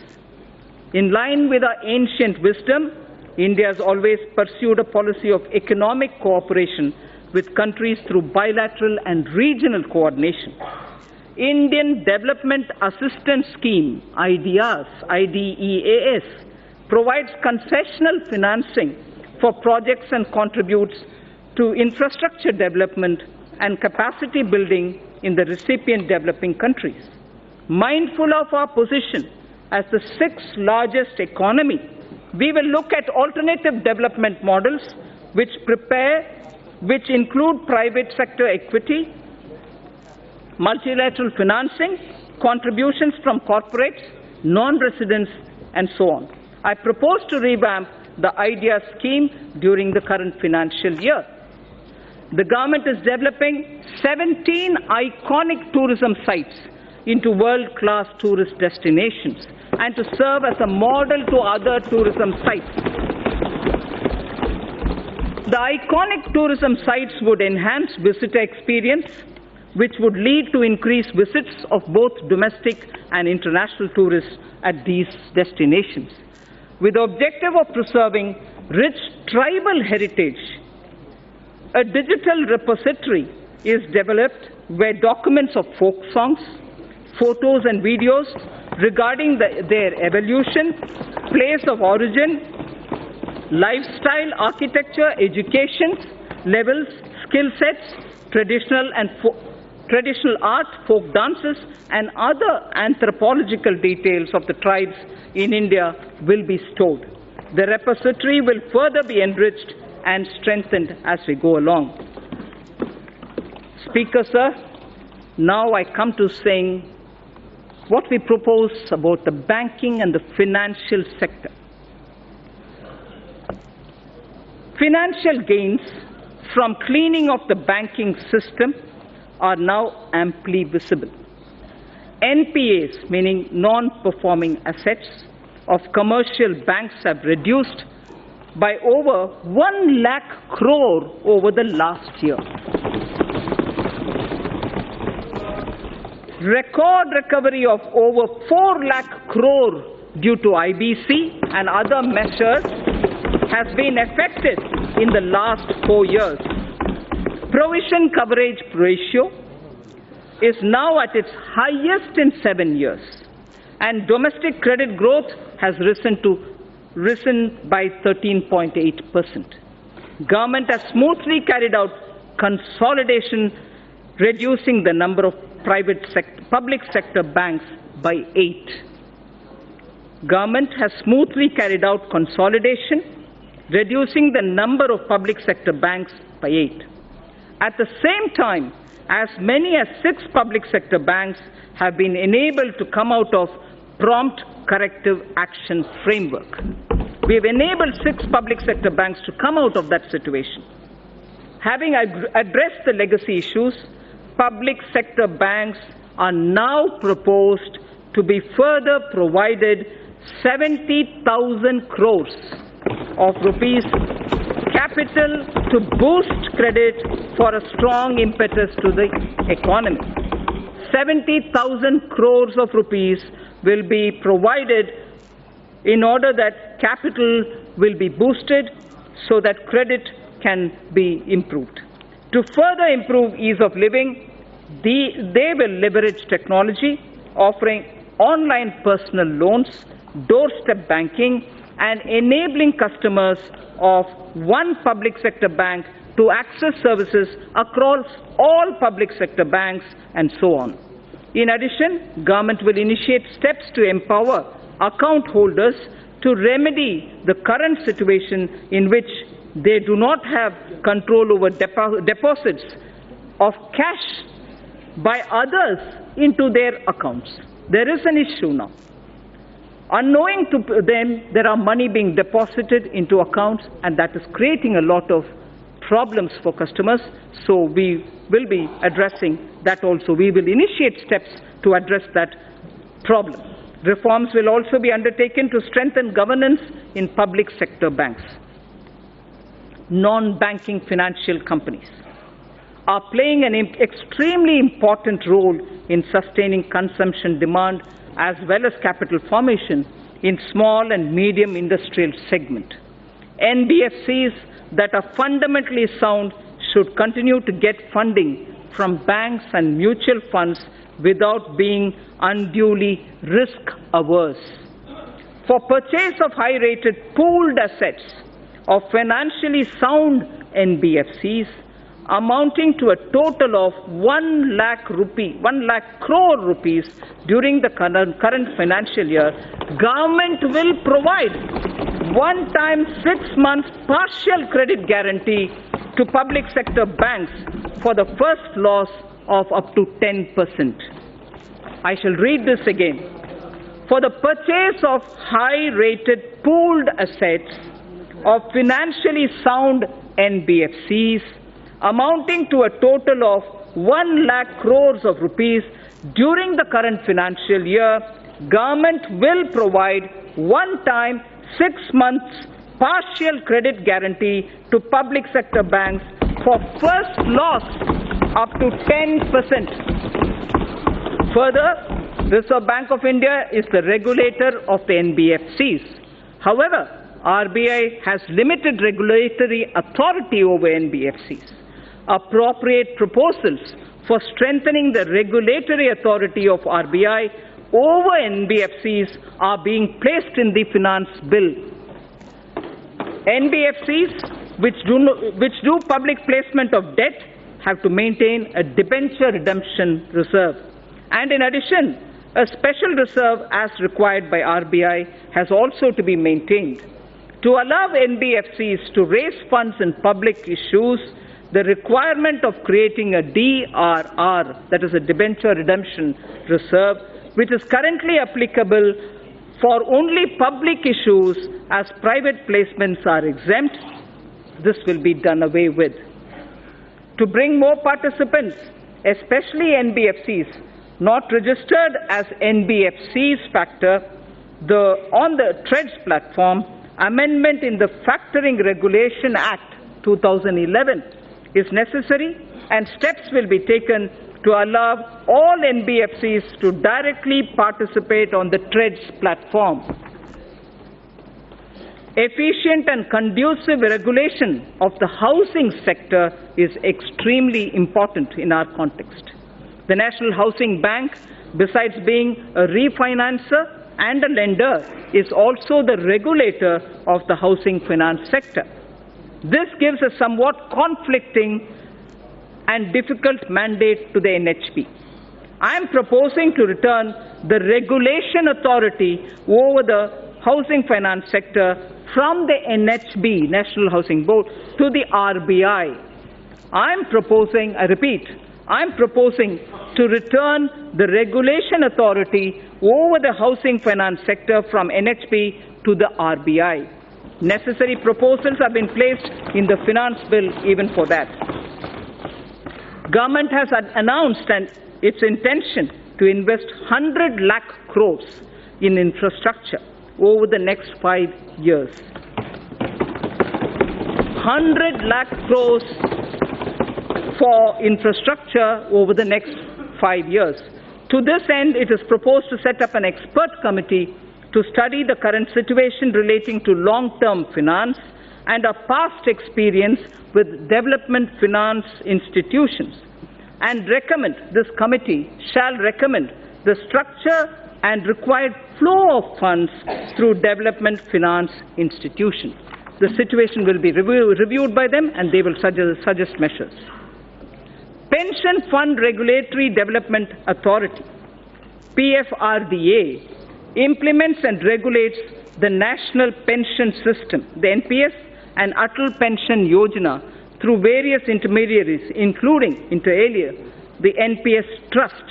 In line with our ancient wisdom, India has always pursued a policy of economic cooperation with countries through bilateral and regional coordination. Indian Development Assistance Scheme, IDEAS, provides concessional financing for projects and contributes to infrastructure development and capacity building in the recipient developing countries. Mindful of our position as the 6th largest economy, we will look at alternative development models which include private sector equity, multilateral financing, contributions from corporates, non-residents, and so on. I propose to revamp the IDEA scheme during the current financial year. The government is developing 17 iconic tourism sites into world-class tourist destinations and to serve as a model to other tourism sites. The iconic tourism sites would enhance visitor experience, which would lead to increased visits of both domestic and international tourists at these destinations. With the objective of preserving rich tribal heritage, a digital repository is developed where documents of folk songs, photos and videos regarding their evolution, place of origin, lifestyle, architecture, education levels, skill sets, traditional art, folk dances, and other anthropological details of the tribes in India will be stored. The repository will further be enriched and strengthened as we go along. Speaker, sir, now I come to saying what we propose about the banking and the financial sector. Financial gains from cleaning of the banking system are now amply visible. NPAs, meaning non-performing assets, of commercial banks have reduced by over 1 lakh crore over the last year. Record recovery of over 4 lakh crore due to IBC and other measures has been effected in the last 4 years. Provision coverage ratio is now at its highest in 7 years, and domestic credit growth has risen by 13.8%. Government has smoothly carried out consolidation, reducing the number of public sector banks by 8. Government has smoothly carried out consolidation, reducing the number of public sector banks by 8. At the same time, as many as 6 public sector banks have been enabled to come out of prompt corrective action framework. We have enabled 6 public sector banks to come out of that situation. Having addressed the legacy issues, public sector banks are now proposed to be further provided 70,000 crores of rupees capital to boost credit for a strong impetus to the economy. 70,000 crores of rupees will be provided in order that capital will be boosted so that credit can be improved. To further improve ease of living, they will leverage technology, offering online personal loans, doorstep banking, and enabling customers of one public sector bank to access services across all public sector banks and so on. In addition, government will initiate steps to empower account holders to remedy the current situation in which they do not have control over deposits of cash by others into their accounts. There is an issue now. Unknowing to them, there are money being deposited into accounts, and that is creating a lot of problems for customers. So we will be addressing that also. We will initiate steps to address that problem. Reforms will also be undertaken to strengthen governance in public sector banks. Non-banking financial companies are playing an extremely important role in sustaining consumption demand as well as capital formation in small and medium industrial segment. NBFCs that are fundamentally sound should continue to get funding from banks and mutual funds without being unduly risk-averse. For purchase of high-rated pooled assets of financially sound NBFCs amounting to a total of 1 lakh crore rupees during the current financial year, government will provide one-time 6 months partial credit guarantee to public sector banks for the first loss of up to 10%. I shall read this again. For the purchase of high-rated pooled assets of financially sound NBFCs amounting to a total of 1 lakh crores of rupees during the current financial year, government will provide one-time 6 months partial credit guarantee to public sector banks for first loss up to 10%. Further, Reserve Bank of India is the regulator of the NBFCs. However, RBI has limited regulatory authority over NBFCs. Appropriate proposals for strengthening the regulatory authority of RBI over NBFCs are being placed in the finance bill. NBFCs which do public placement of debt have to maintain a debenture redemption reserve. And in addition, a special reserve as required by RBI has also to be maintained. To allow NBFCs to raise funds in public issues, the requirement of creating a DRR, that is a debenture redemption reserve, which is currently applicable for only public issues as private placements are exempt, this will be done away with. To bring more participants, especially NBFCs not registered as NBFCs factor, on the TREDS platform, amendment in the Factoring Regulation Act 2011 is necessary, and steps will be taken to allow all NBFCs to directly participate on the TREDS platform. Efficient and conducive regulation of the housing sector is extremely important in our context. The National Housing Bank, besides being a refinancer and a lender, is also the regulator of the housing finance sector. This gives a somewhat conflicting and difficult mandate to the NHB. I am proposing to return the regulation authority over the housing finance sector from the NHB, National Housing Board, to the RBI. I am proposing to return the regulation authority over the housing finance sector from NHB to the RBI. Necessary proposals have been placed in the finance bill even for that. Government has announced its intention to invest 100 lakh crores in infrastructure over the next 5 years. 100 lakh crores for infrastructure over the next 5 years. To this end, it is proposed to set up an expert committee to study the current situation relating to long-term finance and our past experience with development finance institutions, and this committee shall recommend the structure and required flow of funds through development finance institutions. The situation will be reviewed by them, and they will suggest measures. Pension Fund Regulatory Development Authority, PFRDA, implements and regulates the National Pension System, the NPS, and Atal Pension Yojana through various intermediaries, including, inter alia, the NPS Trust.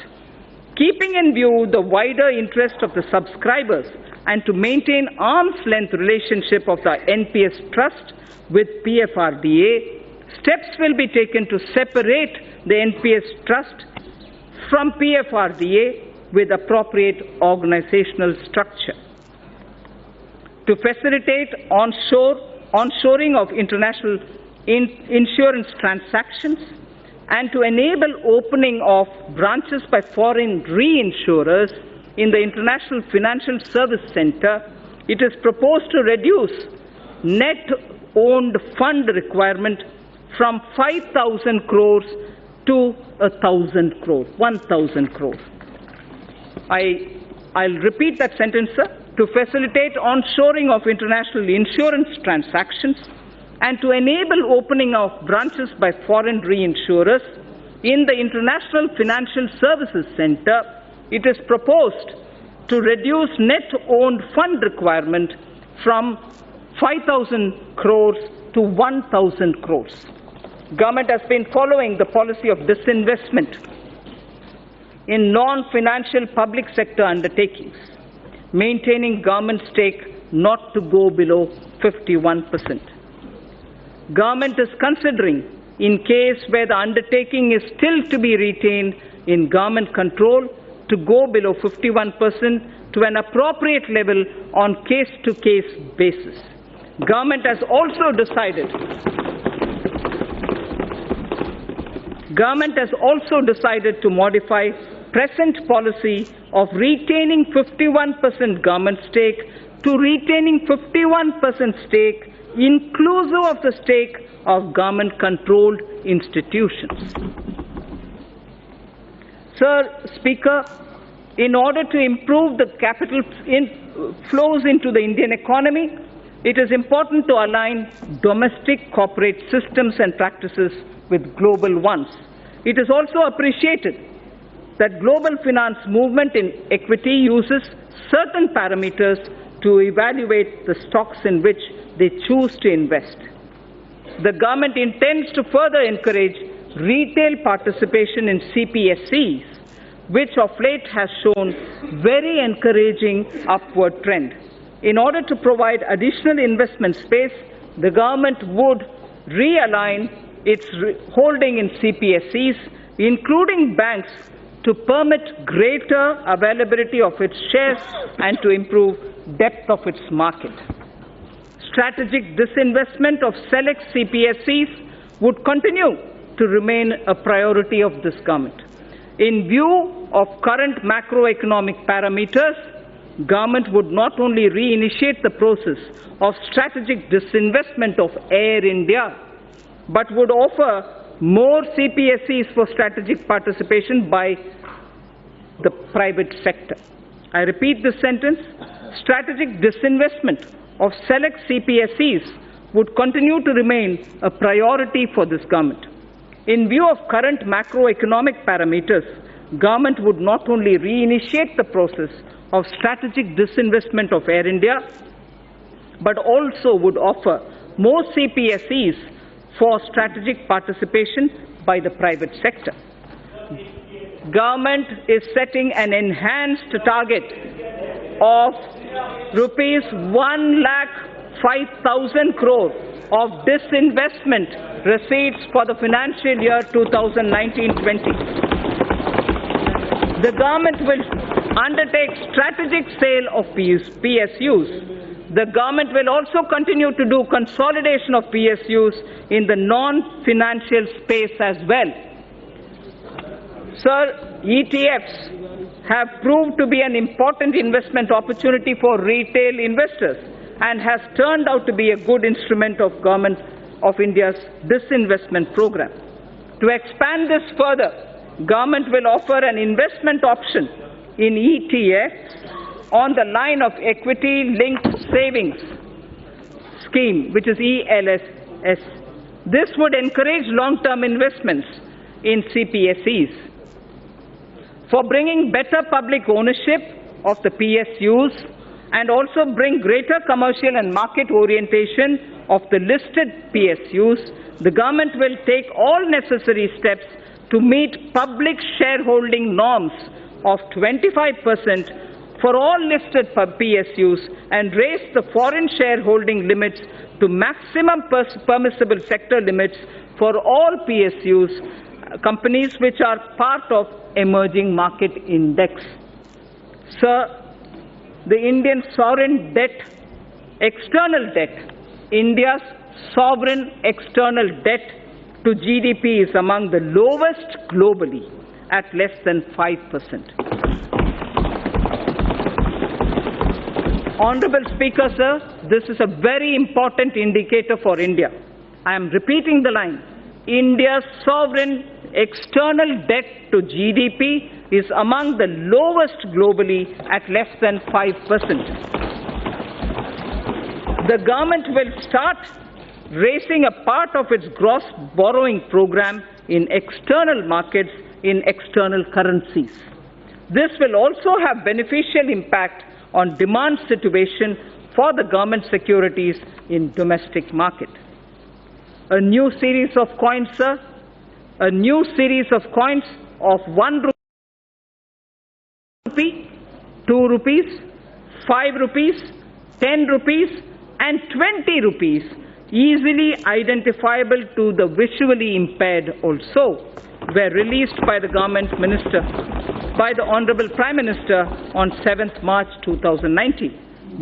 Keeping in view the wider interest of the subscribers and to maintain arm's-length relationship of the NPS Trust with PFRDA, steps will be taken to separate the NPS Trust from PFRDA with appropriate organizational structure. To facilitate onshoring of international insurance transactions and to enable opening of branches by foreign reinsurers in the International Financial Service Center, it is proposed to reduce net owned fund requirement from 5,000 crores to 1,000 crores, 1,000 crores. I'll repeat that sentence, sir. To facilitate onshoring of international insurance transactions and to enable opening of branches by foreign reinsurers in the International Financial Services Center, it is proposed to reduce net owned fund requirement from 5,000 crores to 1,000 crores. Government has been following the policy of disinvestment in non-financial public sector undertakings, maintaining government stake not to go below 51%. Government is considering, in case where the undertaking is still to be retained in government control, to go below 51% to an appropriate level on case-to-case basis. Government has also decided to modify present policy of retaining 51% government stake to retaining 51% stake inclusive of the stake of government-controlled institutions. Sir Speaker, in order to improve the capital flows into the Indian economy, it is important to align domestic corporate systems and practices with global ones. It is also appreciated that global finance movement in equity uses certain parameters to evaluate the stocks in which they choose to invest. The government intends to further encourage retail participation in CPSEs, which of late has shown very encouraging upward trend. In order to provide additional investment space, the government would realign its holding in CPSEs, including banks, to permit greater availability of its shares and to improve depth of its market. Strategic disinvestment of select CPSEs would continue to remain a priority of this government. In view of current macroeconomic parameters, government would not only reinitiate the process of strategic disinvestment of Air India, but would offer more CPSEs for strategic participation by the private sector. I repeat this sentence. Strategic disinvestment of select CPSEs would continue to remain a priority for this government. In view of current macroeconomic parameters, government would not only reinitiate the process of strategic disinvestment of Air India, but also would offer more CPSEs for strategic participation by the private sector. Government is setting an enhanced target of rupees 1 lakh 5,000 crore of disinvestment receipts for the financial year 2019-20. The government will undertake strategic sale of PSUs. The government will also continue to do consolidation of PSUs in the non-financial space as well. Sir, ETFs have proved to be an important investment opportunity for retail investors and has turned out to be a good instrument of Government of India's disinvestment program. To expand this further, Government will offer an investment option in ETFs on the line of equity-linked savings scheme, which is ELSS. This would encourage long-term investments in CPSEs. For bringing better public ownership of the PSUs and also bring greater commercial and market orientation of the listed PSUs, the government will take all necessary steps to meet public shareholding norms of 25% for all listed PSUs and raise the foreign shareholding limits to maximum permissible sector limits for all PSUs, companies which are part of emerging market index. Sir, the Indian sovereign debt, external debt, India's sovereign external debt to GDP is among the lowest globally at less than 5%. Honorable Speaker, sir, this is a very important indicator for India. I am repeating the line. India's sovereign external debt to GDP is among the lowest globally at less than 5%. The government will start raising a part of its gross borrowing program in external markets in external currencies. This will also have beneficial impact on demand situation for the government securities in domestic market. A new series of coins, sir, a new series of coins of 1 rupee, 2 rupees, 5 rupees, 10 rupees and 20 rupees, easily identifiable to the visually impaired also, were released by the government minister, by the Honorable Prime Minister on 7th March 2019.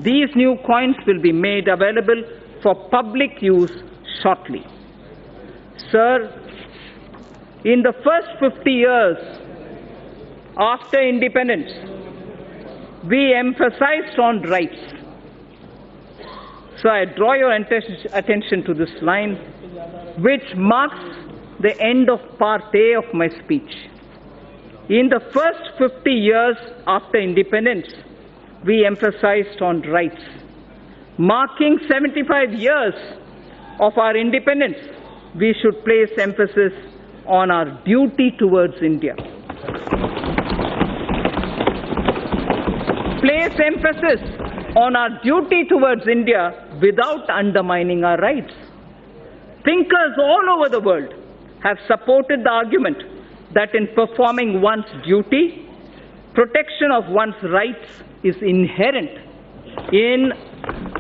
These new coins will be made available for public use shortly. Sir, in the first 50 years after independence, we emphasized on rights. So I draw your attention to this line, which marks the end of part A of my speech. In the first 50 years after independence, we emphasized on rights. Marking 75 years of our independence, we should place emphasis on our duty towards India. Place emphasis on our duty towards India without undermining our rights. Thinkers all over the world have supported the argument that in performing one's duty, protection of one's rights is inherent. In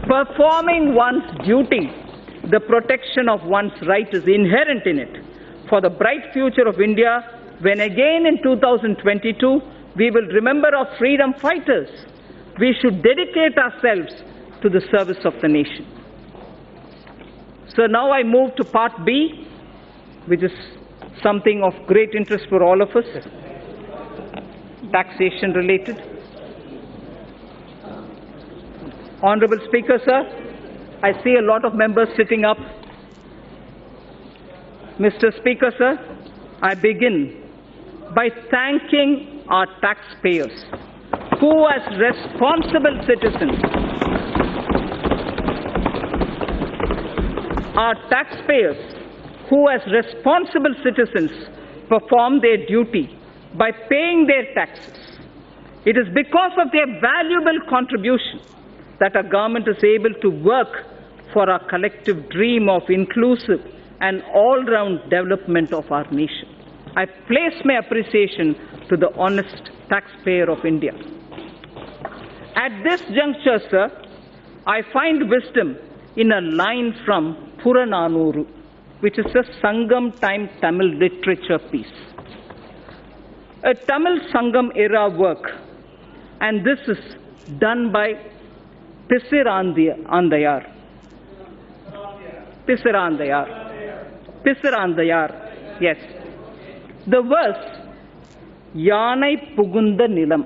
performing one's duty, the protection of one's right is inherent in it. For the bright future of India, when again in 2022 we will remember our freedom fighters, we should dedicate ourselves to the service of the nation. So now I move to part B, which is something of great interest for all of us, taxation related. Honorable Speaker, sir, I see a lot of members sitting up. Mr. Speaker, sir, I begin by thanking our taxpayers who, as responsible citizens, perform their duty by paying their taxes. It is because of their valuable contribution that our government is able to work for our collective dream of inclusive and all-round development of our nation. I place my appreciation to the honest taxpayer of India. At this juncture, sir, I find wisdom in a line from Purananuru, which is a Sangam time Tamil literature piece. A Tamil Sangam era work, and this is done by Pisirandayar. Pisirandayar, yes. The verse, Yanai Pugunda Nilam,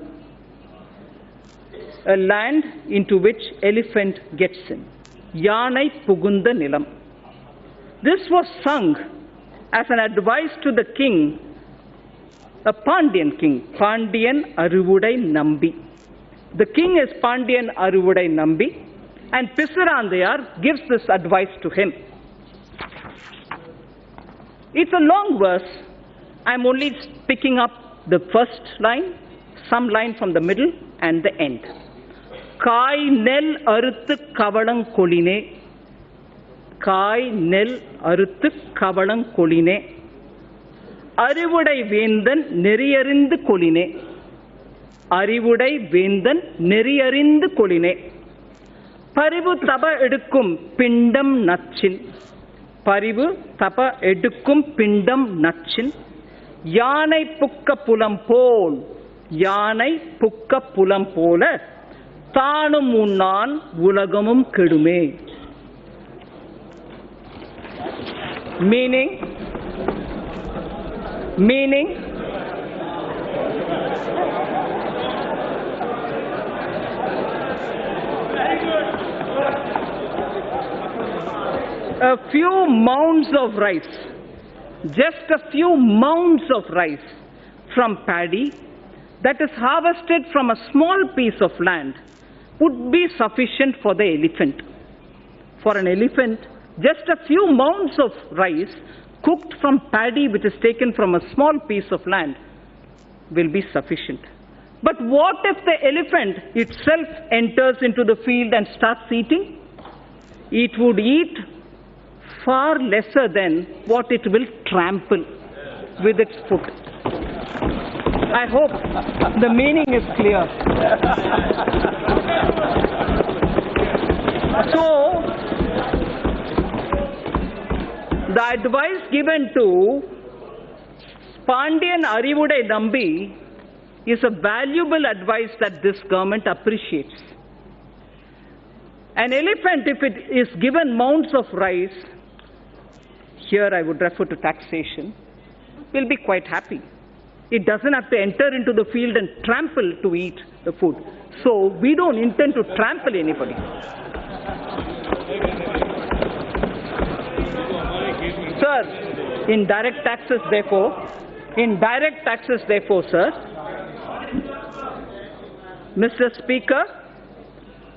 a land into which elephant gets in. Yanai Pugunda Nilam. This was sung as an advice to the king, a Pandyan king, Pandyan Aruvudai Nambi. The king is Pandyan Aruvudai Nambi, and Pisirandayar gives this advice to him. It's a long verse. I'm only picking up the first line, some line from the middle, and the end. Kai nel aruthu kavalang koline. Kai nel aruthu kavalang koline. Arivudai vendan neriyarinde koline. Arivudai vendan neriyarinde koline. Parivu taba edukkum pindam natchin. Parivu taba edukkum pindam natchin. Yanai pukka pulam pol. Yanai pukka pulam pola. Thanum unnan ulagamum kedume. Meaning, a few mounds of rice, just a few mounds of rice from paddy that is harvested from a small piece of land would be sufficient for the elephant. For an elephant, just a few mounds of rice cooked from paddy which is taken from a small piece of land will be sufficient. But what if the elephant itself enters into the field and starts eating? It would eat far lesser than what it will trample with its foot. I hope the meaning is clear. So, the advice given to Pandyan Arivudai Nambi is a valuable advice that this government appreciates. An elephant, if it is given mounds of rice, here I would refer to taxation, will be quite happy. It doesn't have to enter into the field and trample to eat the food. So we don't intend to trample anybody. Sir, in direct taxes therefore, sir, Mr. Speaker,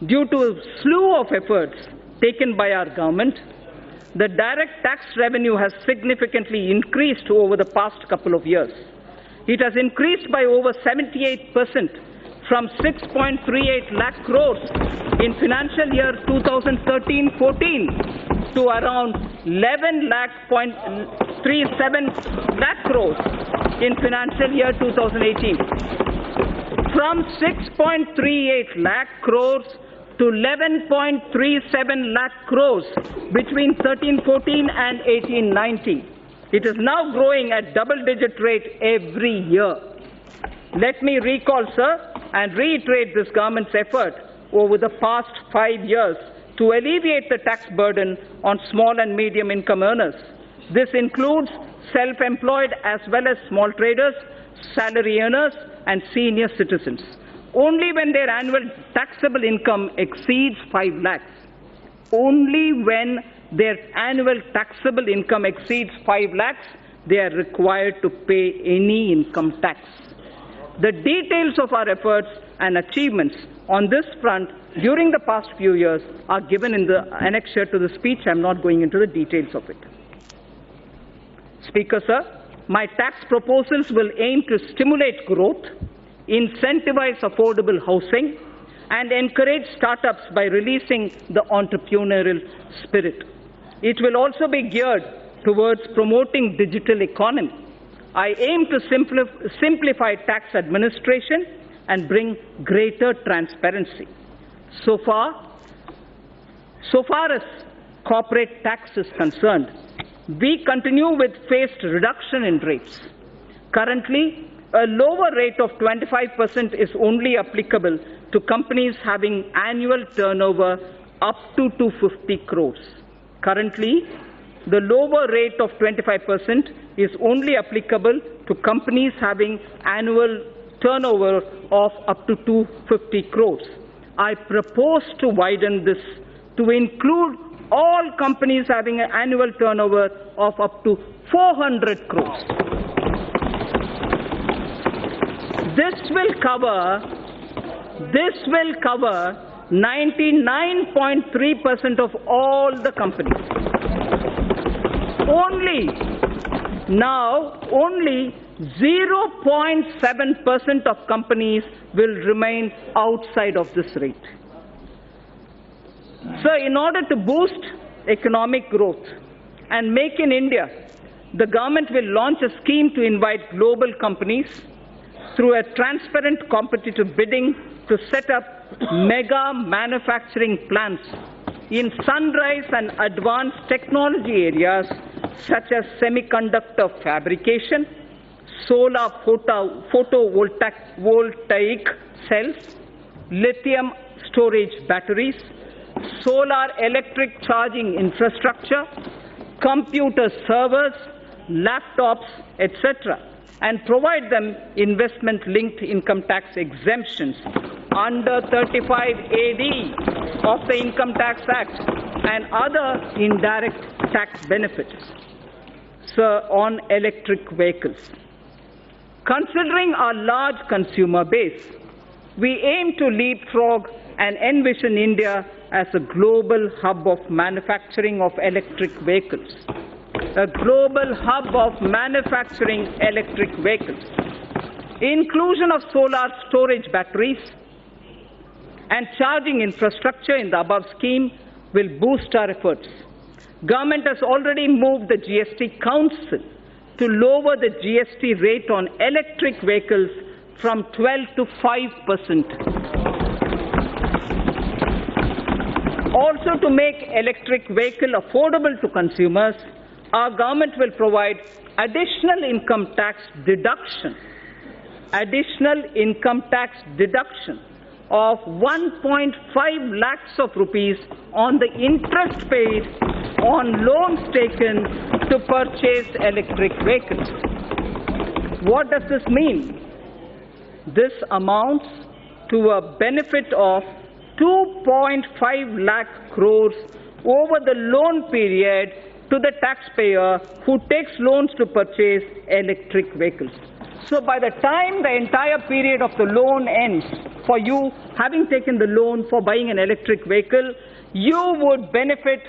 due to a slew of efforts taken by our government, the direct tax revenue has significantly increased over the past couple of years. It has increased by over 78% from 6.38 lakh crores in financial year 2013-14 to around 11.37 lakh crores in financial year 2018. From 6.38 lakh crores to 11.37 lakh crores between 13-14 and 18-19. It is now growing at double-digit rate every year. Let me recall, sir, and reiterate this government's effort over the past 5 years to alleviate the tax burden on small and medium income earners. This includes self-employed as well as small traders, salary earners, and senior citizens. Only when their annual taxable income exceeds 5 lakhs, only when their annual taxable income exceeds 5 lakhs, they are required to pay any income tax. The details of our efforts and achievements on this front during the past few years are given in the annexure to the speech. I am not going into the details of it. Speaker, sir, my tax proposals will aim to stimulate growth, incentivize affordable housing, and encourage startups by releasing the entrepreneurial spirit. It will also be geared towards promoting digital economy. I aim to simplify tax administration and bring greater transparency. So far, So far as corporate tax is concerned, we continue with phased reduction in rates. Currently, a lower rate of 25% is only applicable to companies having annual turnover up to 250 crores. Currently, the lower rate of 25% is only applicable to companies having annual turnover of up to 250 crores. I propose to widen this to include all companies having an annual turnover of up to 400 crores. This will cover 99.3% of all the companies. Only 0.7% of companies will remain outside of this rate. So in order to boost economic growth and make in India, the government will launch a scheme to invite global companies through a transparent competitive bidding to set up mega manufacturing plants in sunrise and advanced technology areas such as semiconductor fabrication, solar photovoltaic cells, lithium storage batteries, solar electric charging infrastructure, computer servers, laptops, etc., and provide them investment-linked income tax exemptions under 35AD of the Income Tax Act and other indirect tax benefits. Sir, on electric vehicles. Considering our large consumer base, we aim to leapfrog and envision India as a global hub of manufacturing of electric vehicles. A global hub of manufacturing electric vehicles. Inclusion of solar storage batteries and charging infrastructure in the above scheme will boost our efforts. Government has already moved the GST Council to lower the GST rate on electric vehicles from 12 to 5%. Also, to make electric vehicle affordable to consumers, our government will provide additional income tax deduction of 1.5 lakhs of rupees on the interest paid on loans taken to purchase electric vehicles. What does this mean? This amounts to a benefit of 2.5 lakh crores over the loan period to the taxpayer who takes loans to purchase electric vehicles. So by the time the entire period of the loan ends, for you having taken the loan for buying an electric vehicle, you would benefit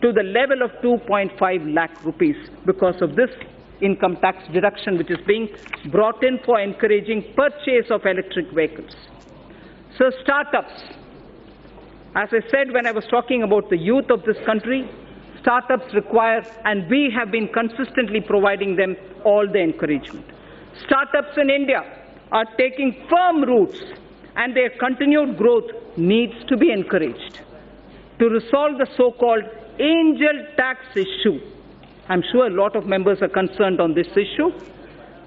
to the level of 2.5 lakh rupees because of this income tax deduction which is being brought in for encouraging purchase of electric vehicles. So startups, as I said when I was talking about the youth of this country, startups require, and we have been consistently providing them all the encouragement. Startups in India are taking firm roots and their continued growth needs to be encouraged. To resolve the so-called angel tax issue, I'm sure a lot of members are concerned on this issue.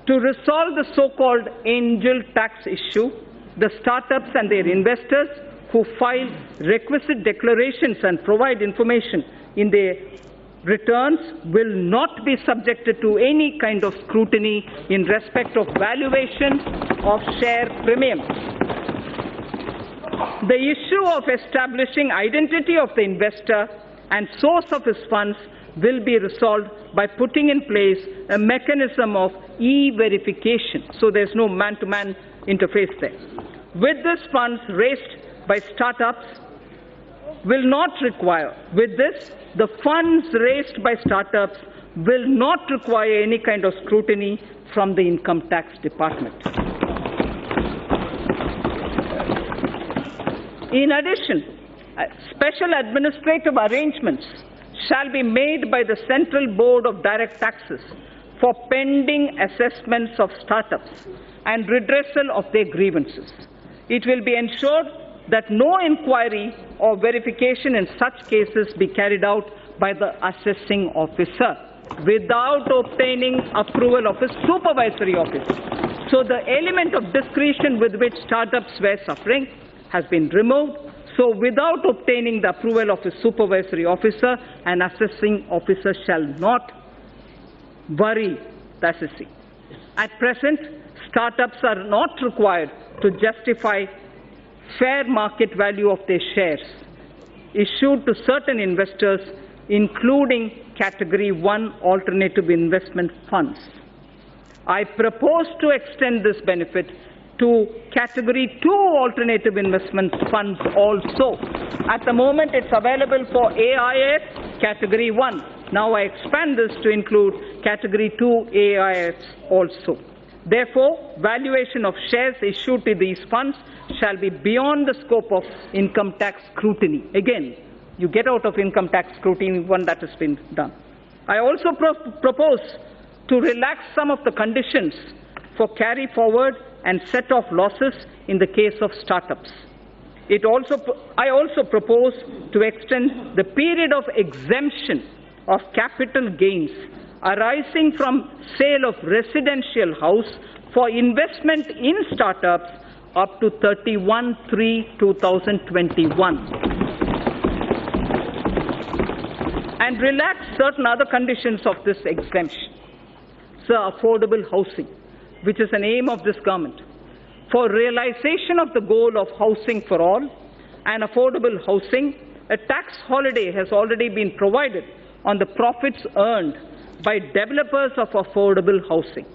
To resolve the so-called angel tax issue, the startups and their investors who file requisite declarations and provide information in their returns will not be subjected to any kind of scrutiny in respect of valuation of share premiums. The issue of establishing identity of the investor and source of his funds will be resolved by putting in place a mechanism of e-verification, so there's no man-to-man interface there. With this, funds raised by startups will not require, the funds raised by startups will not require any kind of scrutiny from the income tax department. In addition, special administrative arrangements shall be made by the Central Board of Direct Taxes for pending assessments of startups and redressal of their grievances. It will be ensured that no inquiry or verification in such cases be carried out by the assessing officer without obtaining approval of his supervisory officer. So the element of discretion with which startups were suffering has been removed. So without obtaining the approval of his supervisory officer, an assessing officer shall not worry the assessee. At present, startups are not required to justify fair market value of their shares issued to certain investors, including Category 1 alternative investment funds. I propose to extend this benefit to Category 2 alternative investment funds also. At the moment, it's available for AIS Category 1. Now I expand this to include Category 2 AIS also. Therefore, valuation of shares issued to these funds shall be beyond the scope of income tax scrutiny. Again, you get out of income tax scrutiny when that has been done. I also propose to relax some of the conditions for carry forward and set off losses in the case of startups. I also propose to extend the period of exemption of capital gains arising from sale of residential house for investment in startups up to 31/3/2021. And relax certain other conditions of this exemption. So affordable housing, which is an aim of this government. For realization of the goal of housing for all and affordable housing, a tax holiday has already been provided on the profits earned by developers of affordable housing.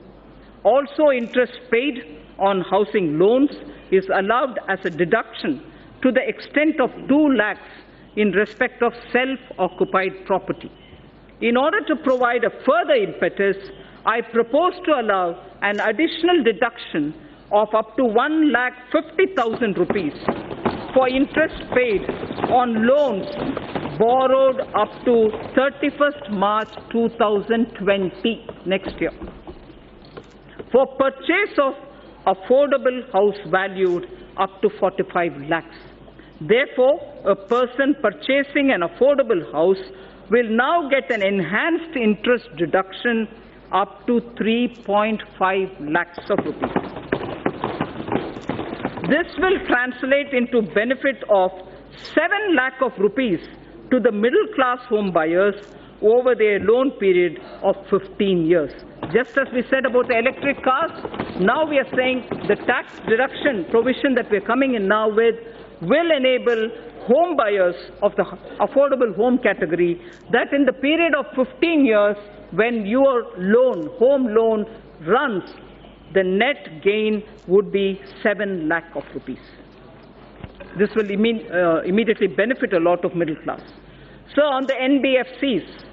Also, interest paid on housing loans is allowed as a deduction to the extent of 2 lakhs in respect of self-occupied property. In order to provide a further impetus, I propose to allow an additional deduction of up to 1,50,000 rupees for interest paid on loans borrowed up to 31st March 2020, next year, for purchase of affordable house valued up to 45 lakhs. Therefore, a person purchasing an affordable house will now get an enhanced interest deduction up to 3.5 lakhs of rupees. This will translate into benefit of 7 lakh of rupees to the middle class home buyers over their loan period of 15 years. Just as we said about the electric cars, now we are saying the tax deduction provision that we are coming in now with will enable home buyers of the affordable home category that in the period of 15 years, when your home loan runs, the net gain would be 7 lakh of rupees. This will immediately benefit a lot of middle class. So on the NBFCs,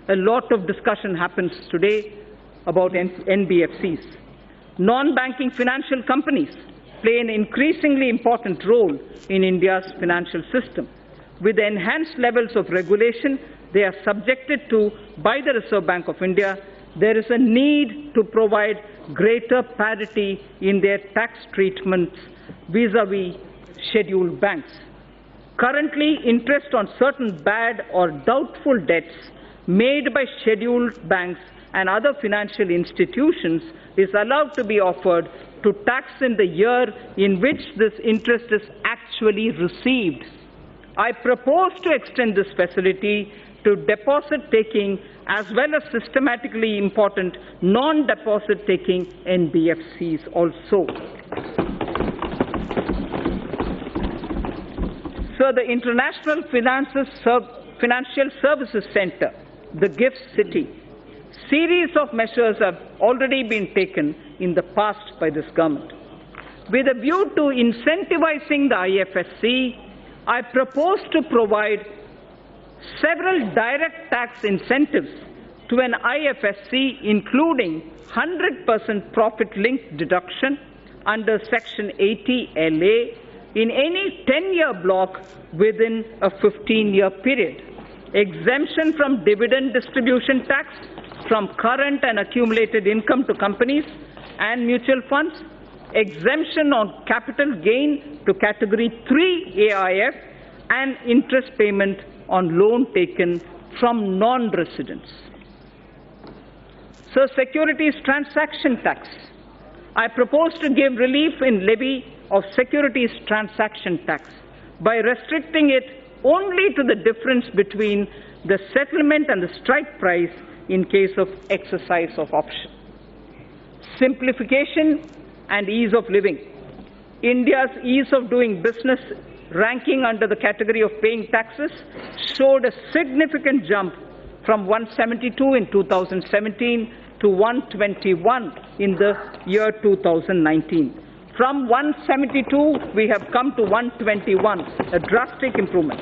a lot of discussion happens today about NBFCs. Non-banking financial companies play an increasingly important role in India's financial system. With enhanced levels of regulation they are subjected to by the Reserve Bank of India, there is a need to provide greater parity in their tax treatments vis-à-vis scheduled banks. Currently, interest on certain bad or doubtful debts made by scheduled banks and other financial institutions is allowed to be offered to tax in the year in which this interest is actually received. I propose to extend this facility to deposit-taking as well as systematically important non-deposit-taking NBFCs also. So the International Financial Services Center, the GIFT City, series of measures have already been taken in the past by this government. With a view to incentivizing the IFSC, I propose to provide several direct tax incentives to an IFSC, including 100% profit-linked deduction under Section 80LA in any 10-year block within a 15-year period, exemption from dividend distribution tax from current and accumulated income to companies and mutual funds, exemption on capital gain to Category 3 AIF, and interest payment on loan taken from non-residents. So, securities transaction tax. I propose to give relief in levy of securities transaction tax by restricting it only to the difference between the settlement and the strike price in case of exercise of option. Simplification and ease of living. India's ease of doing business ranking under the category of paying taxes showed a significant jump from 172 in 2017 to 121 in the year 2019. From 172, we have come to 121, a drastic improvement.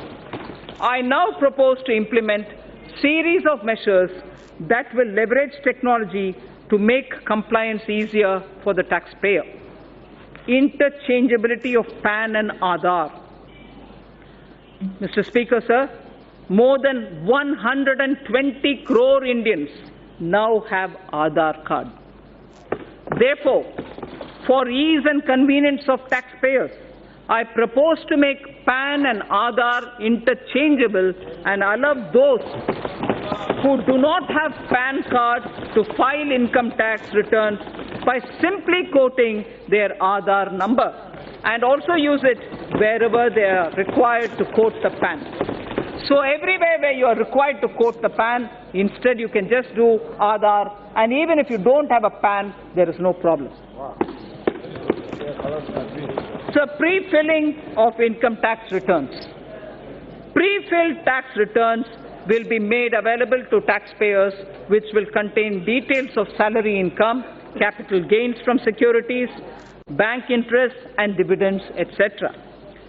I now propose to implement series of measures that will leverage technology to make compliance easier for the taxpayer. Interchangeability of PAN and Aadhaar. Mr. Speaker, sir, more than 120 crore Indians now have Aadhaar card. Therefore, for ease and convenience of taxpayers, I propose to make PAN and Aadhaar interchangeable and allow those who do not have PAN card to file income tax returns by simply quoting their Aadhaar number, and also use it wherever they are required to quote the PAN. So everywhere where you are required to quote the PAN, instead you can just do Aadhaar, and even if you don't have a PAN, there is no problem. So pre-filling of income tax returns. Pre-filled tax returns will be made available to taxpayers, which will contain details of salary income, capital gains from securities, bank interest and dividends, etc.,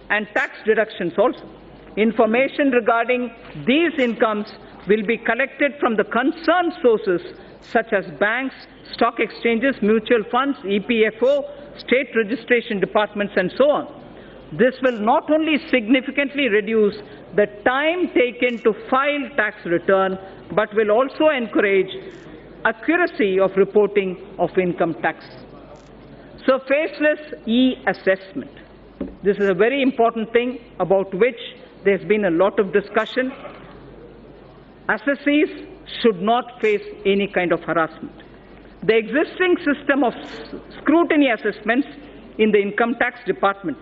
and tax deductions also. Information regarding these incomes will be collected from the concerned sources such as banks, stock exchanges, mutual funds, EPFO, state registration departments, and so on. This will not only significantly reduce the time taken to file tax return, but will also encourage accuracy of reporting of income tax. So, faceless e-assessment. This is a very important thing about which there's been a lot of discussion. Assessees should not face any kind of harassment. The existing system of scrutiny assessments in the income tax department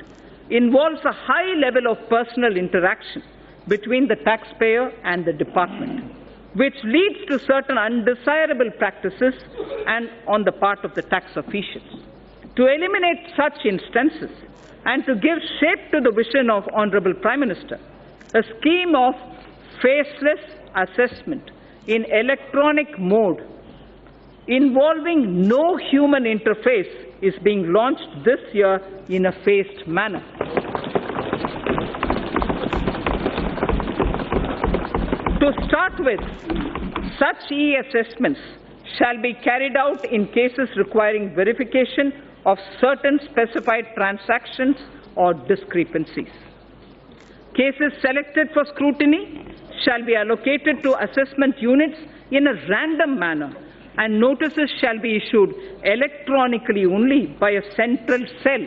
involves a high level of personal interaction between the taxpayer and the department, which leads to certain undesirable practices and on the part of the tax officials. To eliminate such instances and to give shape to the vision of Honorable Prime Minister, a scheme of faceless assessment in electronic mode involving no human interface is being launched this year in a phased manner. To start with, such e-assessments shall be carried out in cases requiring verification of certain specified transactions or discrepancies. Cases selected for scrutiny shall be allocated to assessment units in a random manner, and notices shall be issued electronically only by a central cell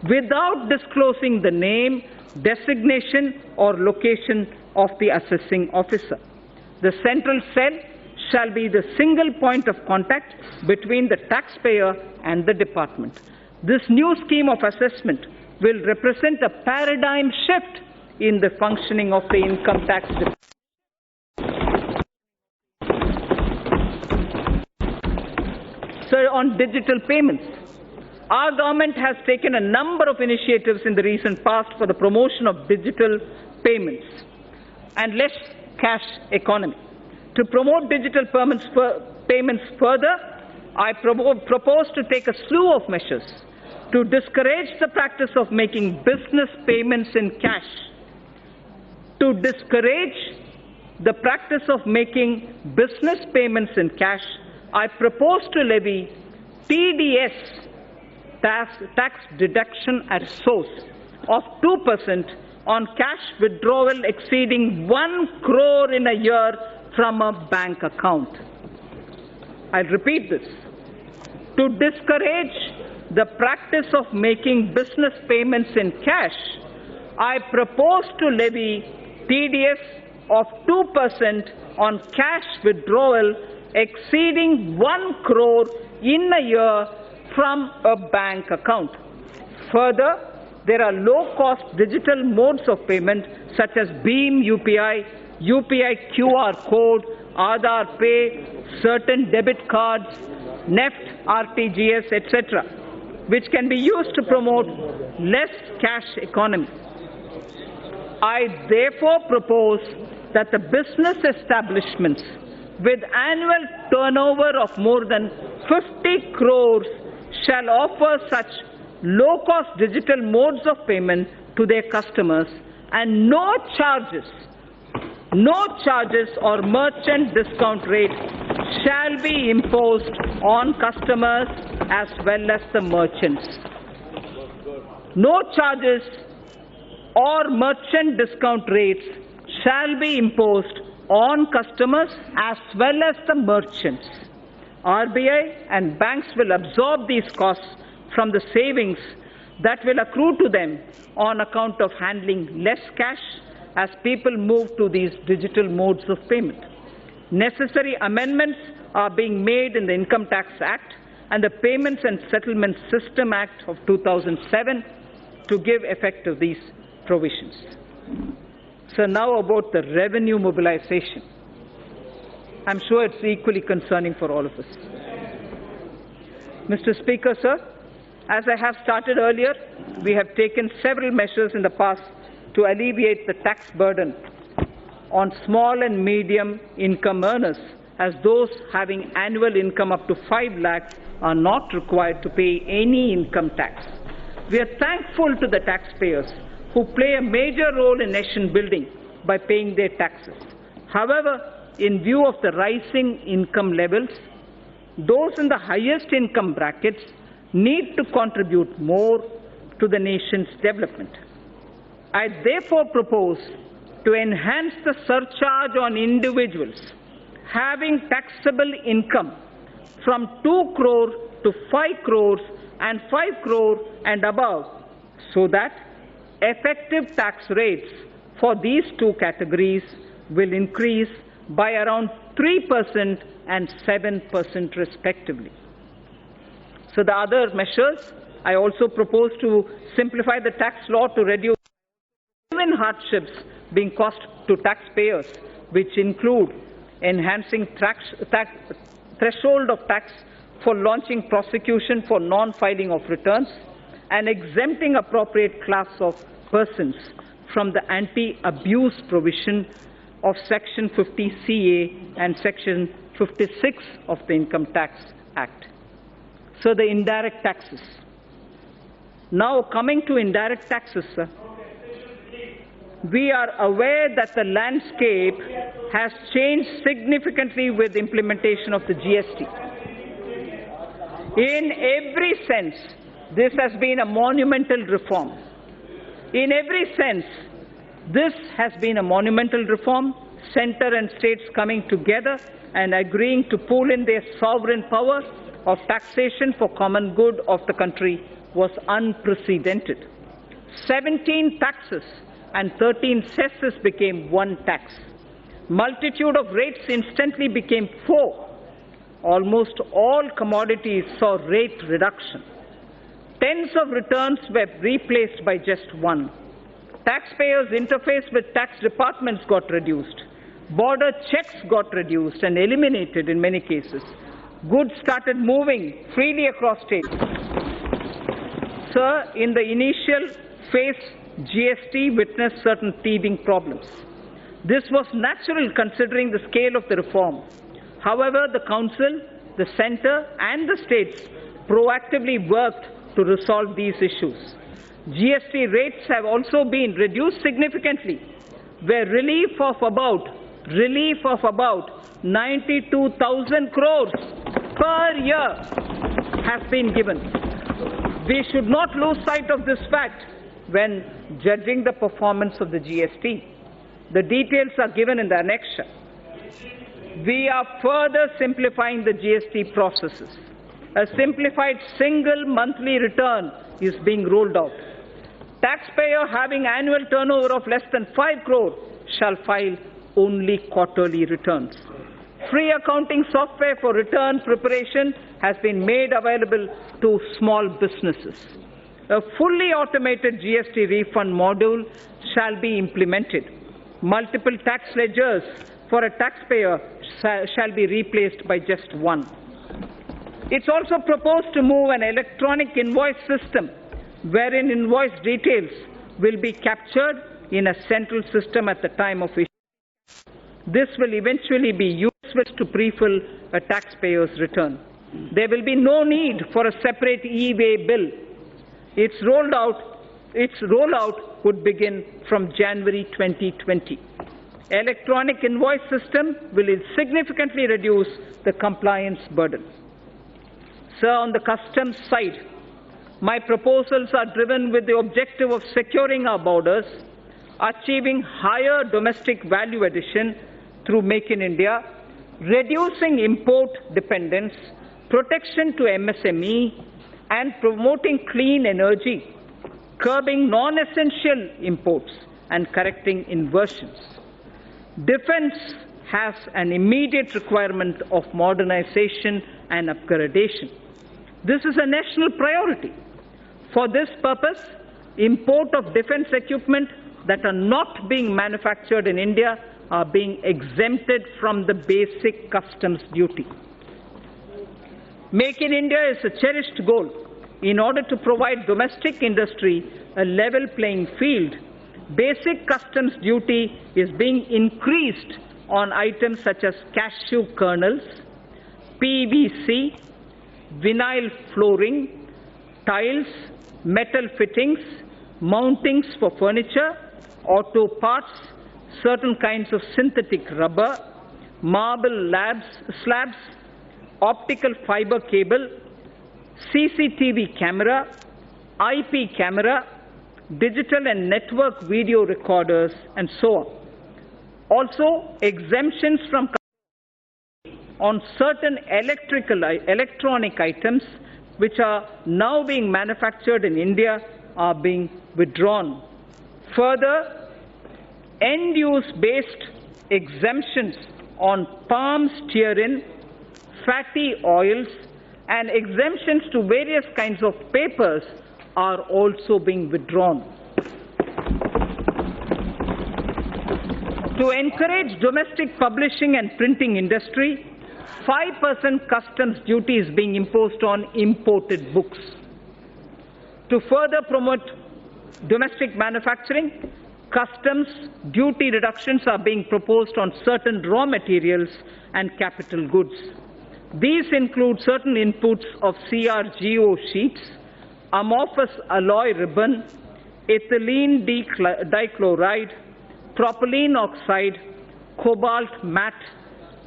without disclosing the name, designation or location of the assessing officer. The central cell shall be the single point of contact between the taxpayer and the department. This new scheme of assessment will represent a paradigm shift in the functioning of the income tax department. So, on digital payments, our government has taken a number of initiatives in the recent past for the promotion of digital payments and less cash economy. To promote digital payments further, I propose to take a slew of measures to discourage the practice of making business payments in cash. To discourage the practice of making business payments in cash, I propose to levy TDS, tax deduction at source, of 2% on cash withdrawal exceeding 1 crore in a year from a bank account. I'll repeat this. To discourage the practice of making business payments in cash, I propose to levy TDS of 2% on cash withdrawal exceeding 1 crore in a year from a bank account. Further, there are low-cost digital modes of payment such as Beam UPI, UPI QR code, Aadhaar Pay, certain debit cards, NEFT, RTGS, etc., which can be used to promote less cash economy. I therefore propose that the business establishments with annual turnover of more than 50 crores shall offer such low-cost digital modes of payment to their customers, and no charges or merchant discount rate shall be imposed on customers as well as the merchants. No charges or merchant discount rates shall be imposed on customers as well as the merchants. RBI and banks will absorb these costs from the savings that will accrue to them on account of handling less cash as people move to these digital modes of payment. Necessary amendments are being made in the Income Tax Act and the Payments and Settlement System Act of 2007 to give effect to these provisions. So now about the revenue mobilization. I'm sure it's equally concerning for all of us. Mr. Speaker, sir, as I have started earlier, we have taken several measures in the past to alleviate the tax burden on small and medium income earners, as those having annual income up to 5 lakhs are not required to pay any income tax. We are thankful to the taxpayers who play a major role in nation building by paying their taxes. However, in view of the rising income levels, those in the highest income brackets need to contribute more to the nation's development. I therefore propose to enhance the surcharge on individuals having taxable income from 2 crore to 5 crores and 5 crore and above, so that effective tax rates for these two categories will increase by around 3% and 7% respectively. So the other measures, I also propose to simplify the tax law to reduce even hardships being caused to taxpayers, which include enhancing threshold of tax for launching prosecution for non-filing of returns and exempting appropriate class of persons from the anti-abuse provision of Section 50CA and Section 56 of the Income Tax Act. So the indirect taxes. Now coming to indirect taxes, sir. We are aware that the landscape has changed significantly with implementation of the GST. In every sense, this has been a monumental reform. In every sense, this has been a monumental reform, center and states coming together and agreeing to pool in their sovereign power of taxation for common good of the country was unprecedented. 17 taxes and 13 cesses became one tax. Multitude of rates instantly became 4. Almost all commodities saw rate reduction. Tens of returns were replaced by just one. Taxpayers' interface with tax departments got reduced. Border checks got reduced and eliminated in many cases. Goods started moving freely across states. Sir, in the initial phase, GST witnessed certain teething problems. This was natural considering the scale of the reform. However, the Council, the Centre and the states proactively worked to resolve these issues. GST rates have also been reduced significantly, where relief of about 92,000 crores per year has been given. We should not lose sight of this fact when judging the performance of the GST. The details are given in the annexure. We are further simplifying the GST processes. A simplified single monthly return is being rolled out. Taxpayer having annual turnover of less than 5 crore shall file only quarterly returns. Free accounting software for return preparation has been made available to small businesses. A fully automated GST refund module shall be implemented. Multiple tax ledgers for a taxpayer shall be replaced by just one. It's also proposed to move an electronic invoice system wherein invoice details will be captured in a central system at the time of issue. This will eventually be useful to pre-fill a taxpayer's return. There will be no need for a separate e-way bill. Its rollout would begin from January 2020. Electronic invoice system will significantly reduce the compliance burden. Sir, on the customs side, my proposals are driven with the objective of securing our borders, achieving higher domestic value addition through Make in India, reducing import dependence, protection to MSME, and promoting clean energy, curbing non-essential imports, and correcting inversions. Defense has an immediate requirement of modernization and upgradation. This is a national priority. For this purpose, import of defense equipment that are not being manufactured in India are being exempted from the basic customs duty. Make in India is a cherished goal. In order to provide domestic industry a level playing field, basic customs duty is being increased on items such as cashew kernels, PVC, vinyl flooring, tiles, metal fittings, mountings for furniture, auto parts, certain kinds of synthetic rubber, marble slabs, optical fiber cable, CCTV camera, IP camera, digital and network video recorders, and so on. Also, exemptions from on certain electronic items which are now being manufactured in India are being withdrawn. Further, end-use based exemptions on palm stearin, fatty oils, and exemptions to various kinds of papers are also being withdrawn. To encourage domestic publishing and printing industry, 5% customs duty is being imposed on imported books. To further promote domestic manufacturing, customs duty reductions are being proposed on certain raw materials and capital goods. These include certain inputs of CRGO sheets, amorphous alloy ribbon, ethylene dichloride, propylene oxide, cobalt matte,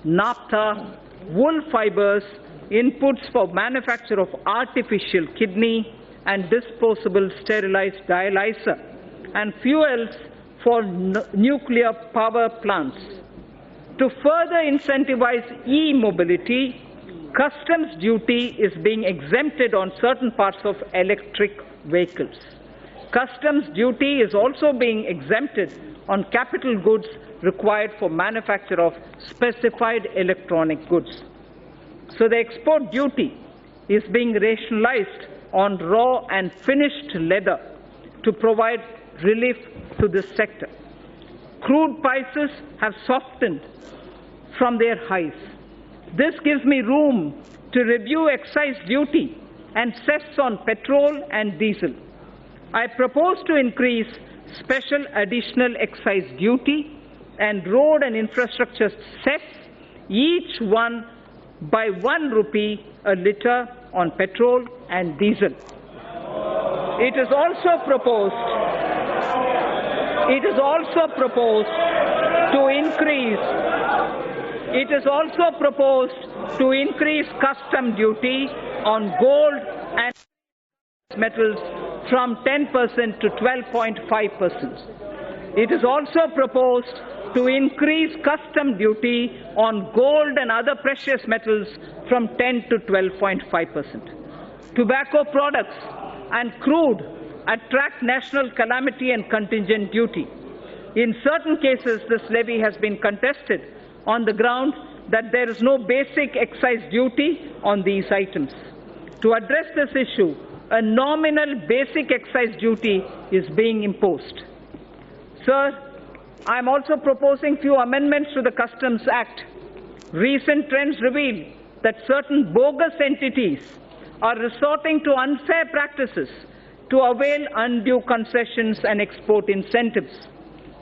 naphtha, wool fibers, inputs for manufacture of artificial kidney and disposable sterilized dialyzer, and fuels for nuclear power plants. To further incentivize e-mobility, customs duty is being exempted on certain parts of electric vehicles. Customs duty is also being exempted on capital goods required for manufacture of specified electronic goods. So the export duty is being rationalized on raw and finished leather to provide relief to this sector. Crude prices have softened from their highs. This gives me room to review excise duty and cess on petrol and diesel. I propose to increase special additional excise duty and road and infrastructure cess, each one by 1 rupee a litre on petrol and diesel. It is also proposed to increase custom duty on gold and metals from 10% to 12.5%. It is also proposed to increase custom duty on gold and other precious metals from 10 to 12.5%. Tobacco products and crude attract national calamity and contingent duty. In certain cases, this levy has been contested on the ground that there is no basic excise duty on these items. To address this issue, a nominal basic excise duty is being imposed. Sir, I am also proposing few amendments to the Customs Act. Recent trends reveal that certain bogus entities are resorting to unfair practices to avail undue concessions and export incentives.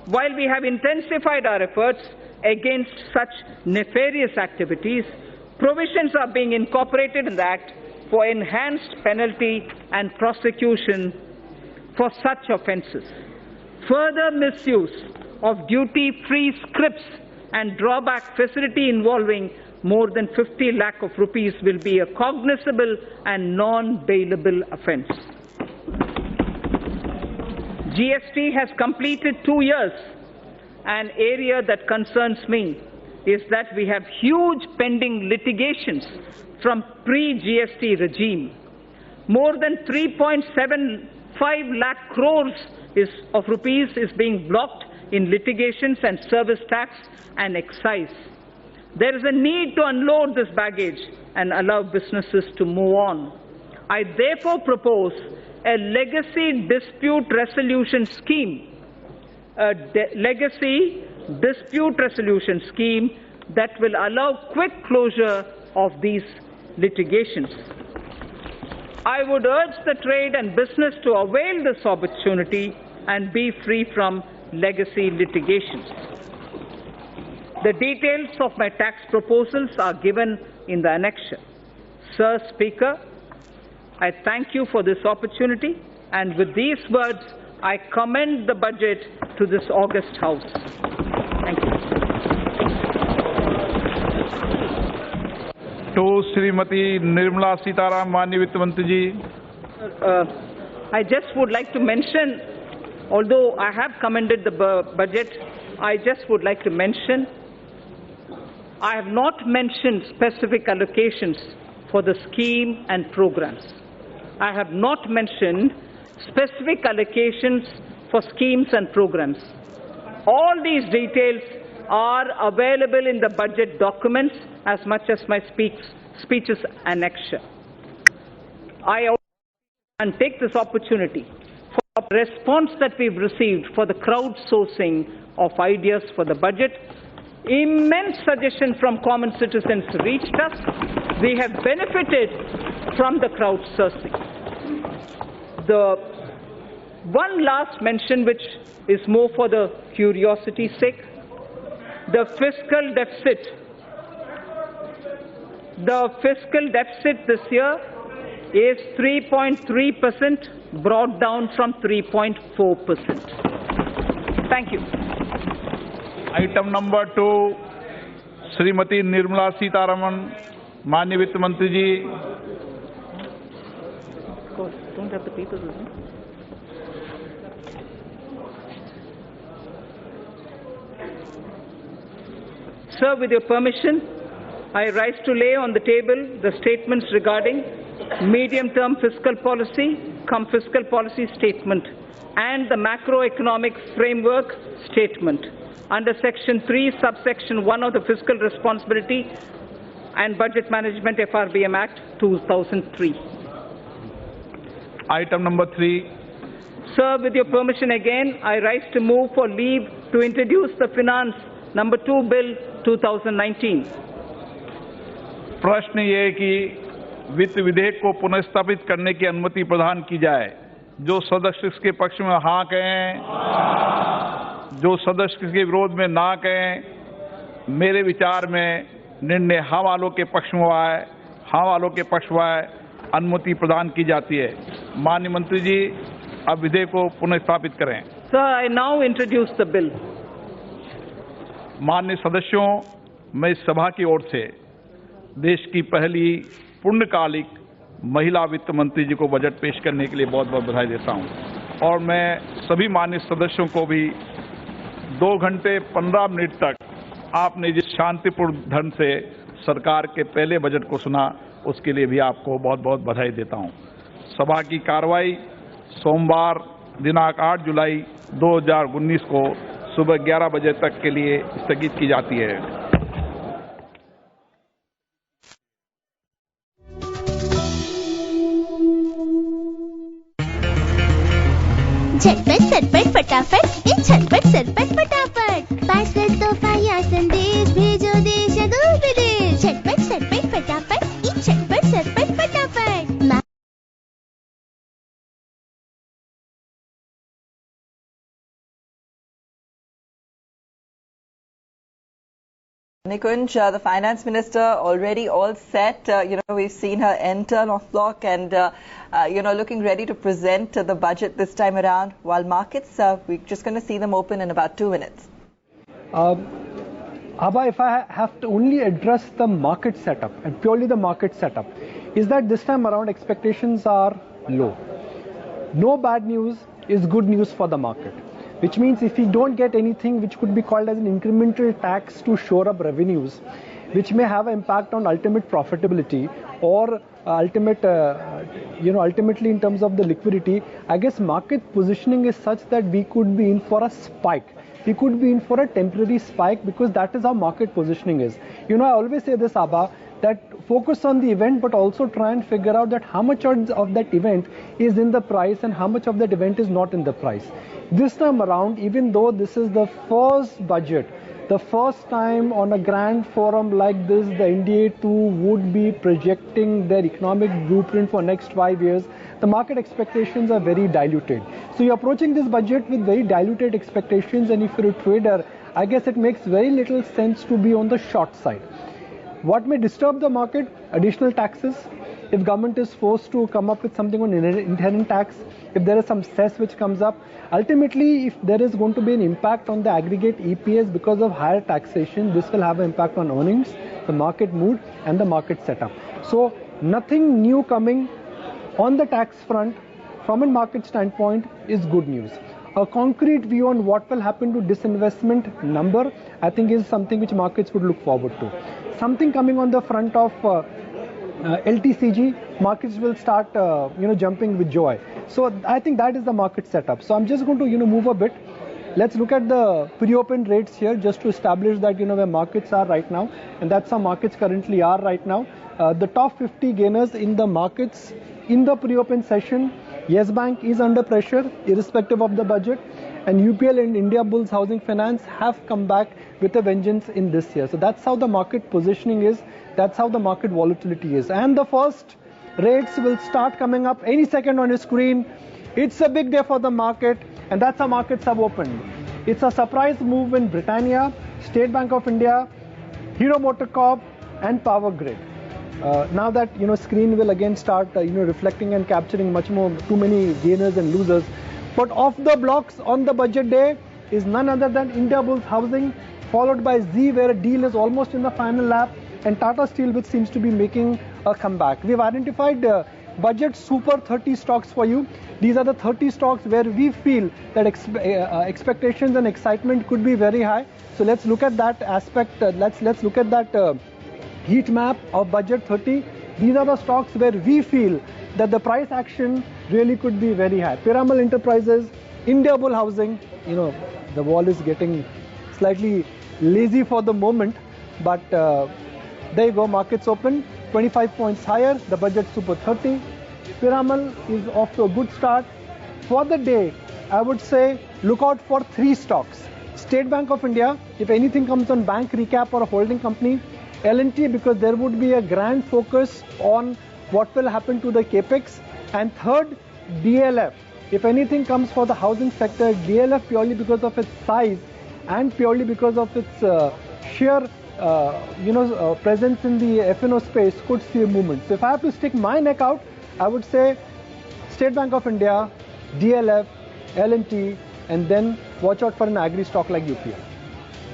While we have intensified our efforts against such nefarious activities, provisions are being incorporated in the Act for enhanced penalty and prosecution for such offences. Further misuse of duty-free scrips and drawback facility involving more than 50 lakh of rupees will be a cognizable and non-bailable offence. GST has completed 2 years. An area that concerns me is that we have huge pending litigations from pre-GST regime. More than 3.75 lakh crores of rupees is being blocked in litigations and service tax and excise. There is a need to unload this baggage and allow businesses to move on. I therefore propose a legacy dispute resolution scheme, that will allow quick closure of these litigations. I would urge the trade and business to avail this opportunity and be free from legacy litigations. The details of my tax proposals are given in the annexure. Sir Speaker, I thank you for this opportunity, and with these words, I commend the budget to this august House. Thank you. To Srimati Nirmala Sitharaman, Manya Vitt Mantri ji. I just would like to mention, although I have commended the budget, I just would like to mention, I have not mentioned specific allocations for the scheme and programs. I have not mentioned specific allocations for schemes and programs. All these details are available in the budget documents as much as my speech's annexure. I also take this opportunity for the response that we've received for the crowdsourcing of ideas for the budget. Immense suggestions from common citizens reached us. We have benefited from the crowdsourcing. The one last mention, which is more for the curiosity's sake, the fiscal deficit this year is 3.3%, brought down from 3.4%. Thank you. Item number 2, Srimati Nirmala Sitharaman, Manya Vitt Mantri ji. Of course, don't have the papers with me. Sir, with your permission, I rise to lay on the table the statements regarding medium-term fiscal policy, fiscal policy statement, and the macroeconomic framework statement under Section 3, Subsection 1 of the Fiscal Responsibility and Budget Management FRBM Act 2003. Item number 3. Sir, with your permission again, I rise to move for leave to introduce the Finance number 2 Bill 2019. प्रश्न ये है कि वित्त विधेयक को पुनर्स्थापित करने की अनुमति प्रदान की जाए। जो सदस्य इसके पक्ष में हाँ कहें, जो सदस्य इसके विरोध में ना कहें, मेरे विचार में निर्णय हाँ वालों के पक्ष में आए, हाँ वालों के पक्ष में आए, अनुमति प्रदान की जाती है। माननीय मंत्री जी, अब विधेयक को पुनर्स्थापित करें। Sir, I now introduce the bill. माननीय सदस्यों, मैं इस सभा की ओर से देश की पहली पूर्णकालिक महिला वित्त मंत्री जी को बजट पेश करने के लिए बहुत बहुत बधाई देता हूं और मैं सभी माननीय सदस्यों को भी 2 घंटे 15 मिनट तक आपने जिस शांतिपूर्ण ढंग से सरकार के पहले बजट को सुना, उसके लिए भी आपको बहुत बहुत बधाई देता हूं। सभा की कार्रवाई सोमवार दिनांक 8 जुलाई 2019 को सुबह 11 बजे तक के लिए स्थगित की जाती है। झटपट सरपट फटाफट इन झटपट सरपट फटाफट पार्सल तोहफा या संदेश भेजो देश या दूर विदेश। झटपट सरपट फटाफट इन झटपट सरपट फटाफट। Nikunj, the finance minister already all set. We've seen her enter North Block and, looking ready to present the budget this time around. While markets, we're just going to see them open in about 2 minutes. Abha, if I have to only address the market setup and purely the market setup, is that this time around expectations are low. No bad news is good news for the market. Which means if we don't get anything which could be called as an incremental tax to shore up revenues, which may have an impact on ultimate profitability or ultimately in terms of the liquidity, I guess market positioning is such that we could be in for a spike. We could be in for a temporary spike because that is how market positioning is. I always say this, Abha, that focus on the event but also try and figure out that how much of that event is in the price and how much of that event is not in the price. This time around, even though this is the first budget, the first time on a grand forum like this, the India too would be projecting their economic blueprint for next 5 years, the market expectations are very diluted. So you're approaching this budget with very diluted expectations, and if you're a trader, I guess it makes very little sense to be on the short side. What may disturb the market? Additional taxes. If government is forced to come up with something on inherent tax, if there is some cess which comes up, ultimately if there is going to be an impact on the aggregate EPS because of higher taxation, this will have an impact on earnings, the market mood and the market setup. So nothing new coming on the tax front from a market standpoint is good news. A concrete view on what will happen to disinvestment number, I think, is something which markets would look forward to. Something coming on the front of LTCG, markets will start jumping with joy. So I think that is the market setup. So I'm just going to move a bit. Let's look at the pre-open rates here just to establish that where markets are right now, and that's how markets currently are right now. The top 50 gainers in the markets in the pre-open session. Yes Bank is under pressure irrespective of the budget, and UPL and India Bulls Housing Finance have come back with a vengeance in this year. So that's how the market positioning is, that's how the market volatility is. And the first rates will start coming up any second on your screen. It's a big day for the market, and that's how markets have opened. It's a surprise move in Britannia, State Bank of India, Hero MotoCorp and Power Grid. Now that screen will again start reflecting and capturing much more, too many gainers and losers. But off the blocks on the budget day is none other than India Bulls Housing, followed by Z, where a deal is almost in the final lap, and Tata Steel, which seems to be making a comeback. We've identified budget super 30 stocks for you. These are the 30 stocks where we feel that expectations and excitement could be very high. So let's look at that aspect. Let's look at that heat map of budget 30. These are the stocks where we feel that the price action really could be very high. Piramal Enterprises, India Bull Housing, the wall is getting slightly lazy for the moment, but there you go, markets open 25 points higher, the budget super 30. Piramal is off to a good start. For the day, I would say look out for 3 stocks. State Bank of India, if anything comes on bank recap or a holding company. L&T, because there would be a grand focus on what will happen to the capex. And third, DLF. If anything comes for the housing sector, DLF, purely because of its size and purely because of its sheer presence in the F&O space, could see a movement. So if I have to stick my neck out, I would say State Bank of India, DLF, L&T, and then watch out for an agri stock like UPL.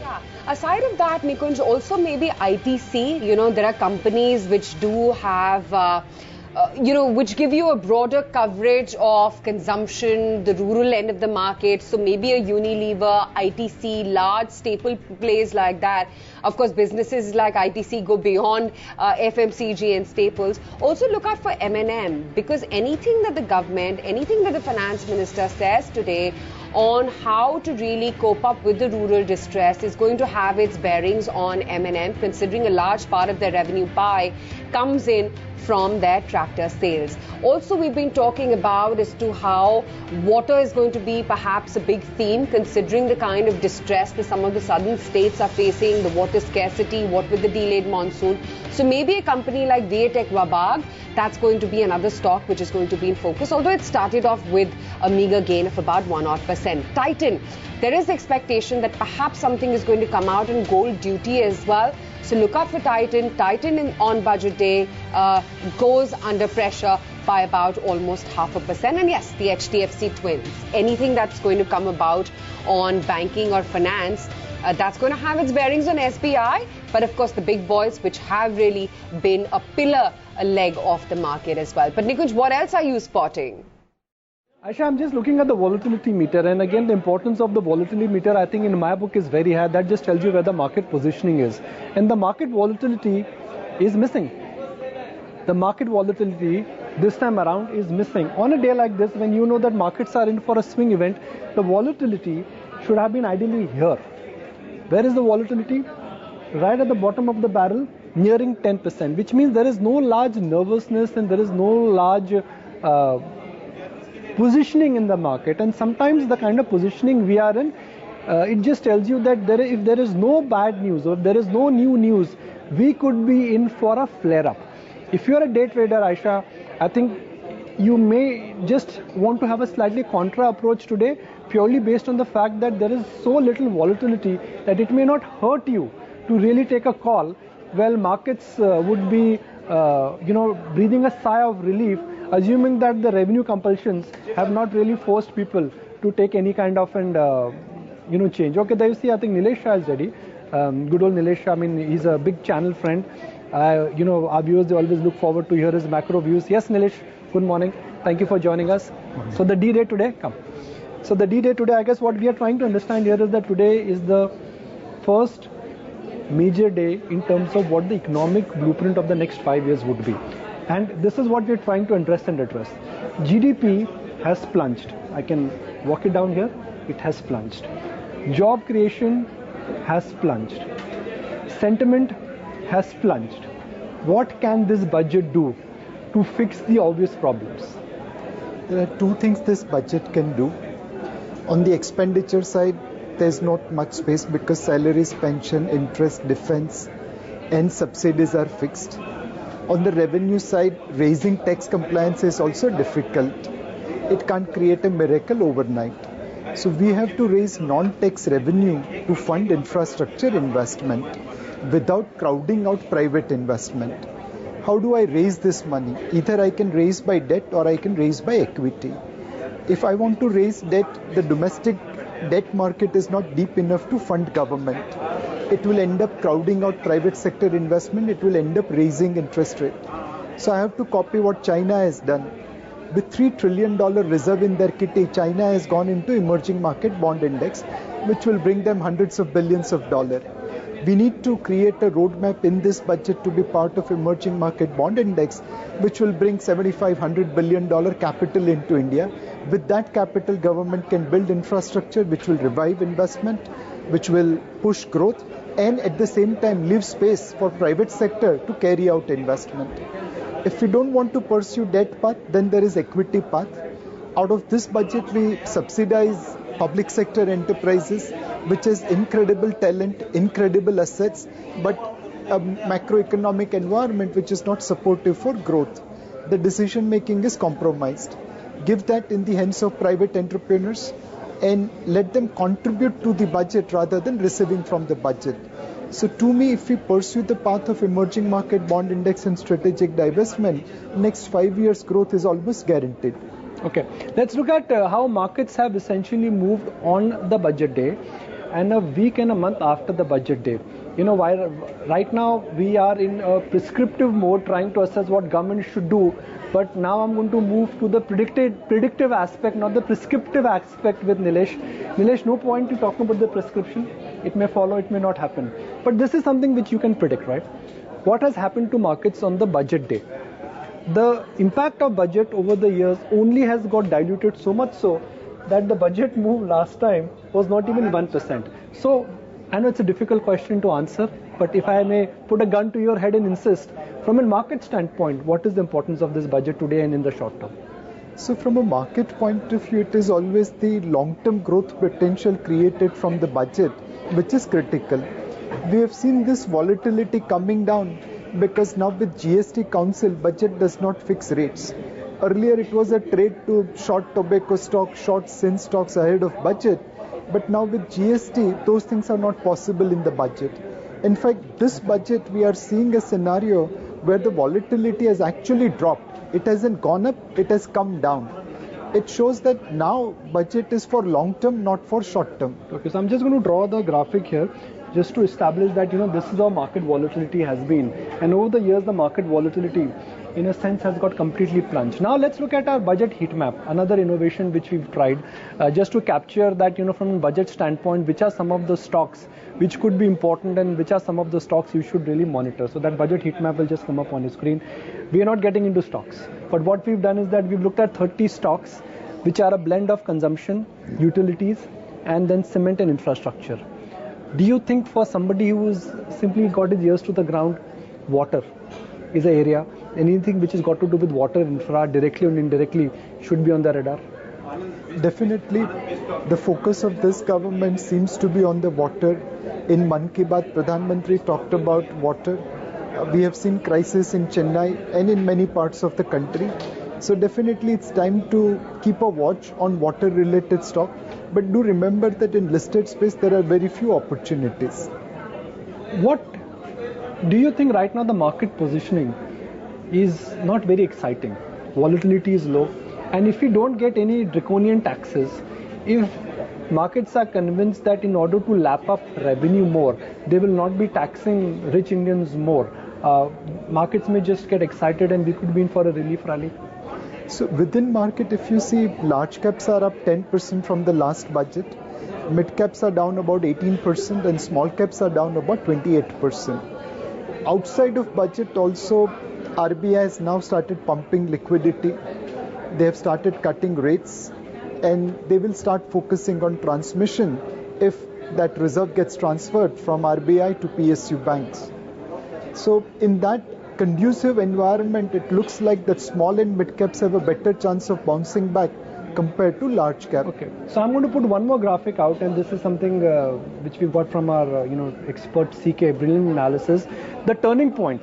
Yeah. Aside of that, Nikunj, also maybe ITC, there are companies which do have which give you a broader coverage of consumption, the rural end of the market. So maybe a Unilever, ITC, large staple plays like that. Of course, businesses like ITC go beyond FMCG and staples. Also look out for M&M, because anything that the government, anything that the finance minister says today on how to really cope up with the rural distress is going to have its bearings on M&M, considering a large part of their revenue pie comes in from their tractor sales. Also, we've been talking about as to how water is going to be perhaps a big theme, considering the kind of distress that some of the southern states are facing, the water scarcity, what with the delayed monsoon. So maybe a company like Viatech Wabag, that's going to be another stock which is going to be in focus, although it started off with a meager gain of about 1%. Titan, there is expectation that perhaps something is going to come out in gold duty as well. So look out for Titan. Titan on budget day goes under pressure by about almost 0.5%. And yes, the HDFC twins. Anything that's going to come about on banking or finance, that's going to have its bearings on SBI. But of course, the big boys, which have really been a pillar, a leg of the market as well. But Nikunj, what else are you spotting? Aisha, I'm just looking at the volatility meter, and again the importance of the volatility meter I think in my book is very high. That just tells you where the market positioning is, and the market volatility is missing. The market volatility this time around is missing. On a day like this, when you know that markets are in for a swing event, the volatility should have been ideally here. Where is the volatility? Right at the bottom of the barrel, nearing 10%, which means there is no large nervousness and there is no large positioning in the market. And sometimes the kind of positioning we are in, it just tells you that if there is no bad news or if there is no new news, we could be in for a flare-up. If you are a day trader, Aisha, I think you may just want to have a slightly contra approach today, purely based on the fact that there is so little volatility that it may not hurt you to really take a call. Well, markets would be, breathing a sigh of relief, assuming that the revenue compulsions have not really forced people to take any kind of change. Okay, there you see, I think Nilesh Shah is ready. Good old Nilesh Shah, I mean, he's a big channel friend. Our viewers, they always look forward to hear his macro views. Yes, Nilesh, good morning. Thank you for joining us. So the D-Day today, come. So the D-Day today, I guess what we are trying to understand here is that today is the first major day in terms of what the economic blueprint of the next 5 years would be. And this is what we're trying to address. GDP has plunged. I can walk it down here. It has plunged. Job creation has plunged. Sentiment has plunged. What can this budget do to fix the obvious problems? There are two things this budget can do. On the expenditure side, there's not much space because salaries, pension, interest, defense and subsidies are fixed. On the revenue side, raising tax compliance is also difficult. It can't create a miracle overnight. So we have to raise non-tax revenue to fund infrastructure investment without crowding out private investment. How do I raise this money? Either I can raise by debt or I can raise by equity. If I want to raise debt, the domestic debt market is not deep enough to fund government. It will end up crowding out private sector investment. It will end up raising interest rate. So I have to copy what China has done. With $3 trillion reserve in their kitty, China has gone into emerging market bond index, which will bring them hundreds of billions of dollars. We need to create a roadmap in this budget to be part of emerging market bond index, which will bring $7,500 billion capital into India. With that capital, government can build infrastructure which will revive investment, which will push growth, and at the same time leave space for private sector to carry out investment. If we don't want to pursue debt path, then there is equity path. Out of this budget, we subsidize public sector enterprises, which has incredible talent, incredible assets, but a macroeconomic environment which is not supportive for growth. The decision making is compromised. Give that in the hands of private entrepreneurs and let them contribute to the budget rather than receiving from the budget. So to me, if we pursue the path of emerging market bond index and strategic divestment, next 5 years growth is almost guaranteed. Okay, let's look at how markets have essentially moved on the budget day and a week and a month after the budget day. While right now we are in a prescriptive mode trying to assess what government should do But now I'm going to move to the predictive aspect, not the prescriptive aspect with Nilesh. Nilesh, no point to talking about the prescription. It may follow, it may not happen. But this is something which you can predict, right? What has happened to markets on the budget day? The impact of budget over the years only has got diluted so much so that the budget move last time was not even 1%. So I know it's a difficult question to answer, but if I may put a gun to your head and insist, from a market standpoint, what is the importance of this budget today and in the short term? So from a market point of view, it is always the long-term growth potential created from the budget which is critical. We have seen this volatility coming down because now with GST Council, budget does not fix rates. Earlier it was a trade to short tobacco stocks, short sin stocks ahead of budget. But now with GST, those things are not possible in the budget. In fact, this budget, we are seeing a scenario where the volatility has actually dropped. It hasn't gone up, it has come down. It shows that now budget is for long term, not for short term. Okay, so I'm just going to draw the graphic here just to establish that, this is how market volatility has been. And over the years, the market volatility, in a sense, has got completely plunged. Now let's look at our budget heat map, another innovation which we've tried, just to capture that, from a budget standpoint, which are some of the stocks which could be important and which are some of the stocks you should really monitor. So that budget heat map will just come up on your screen. We are not getting into stocks, but what we've done is that we've looked at 30 stocks which are a blend of consumption, utilities, and then cement and infrastructure. Do you think for somebody who's simply got his ears to the ground, water is an area, anything which has got to do with water infra directly or indirectly should be on the radar? Definitely, the focus of this government seems to be on the water. In Mann Ki Baat, Pradhan Mantri talked about water. We have seen crisis in Chennai and in many parts of the country. So definitely it's time to keep a watch on water related stock. But do remember that in listed space there are very few opportunities. What do you think right now the market positioning is not very exciting? Volatility is low. And if we don't get any draconian taxes, if markets are convinced that in order to lap up revenue more, they will not be taxing rich Indians more, markets may just get excited and we could be in for a relief rally. So within market, if you see, large caps are up 10% from the last budget, mid caps are down about 18% and small caps are down about 28%. Outside of budget also, RBI has now started pumping liquidity. They have started cutting rates and they will start focusing on transmission if that reserve gets transferred from RBI to PSU banks. So in that conducive environment, it looks like that small and mid caps have a better chance of bouncing back compared to large cap. Okay, so I'm going to put one more graphic out, and this is something which we got from our expert CK, brilliant analysis. The turning point.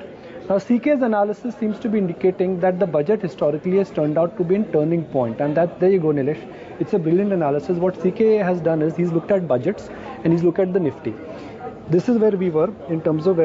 Now CK's analysis seems to be indicating that the budget historically has turned out to be a turning point, and that, there you go Nilesh, it's a brilliant analysis. What CK has done is he's looked at budgets and he's looked at the Nifty. This is where we were in terms of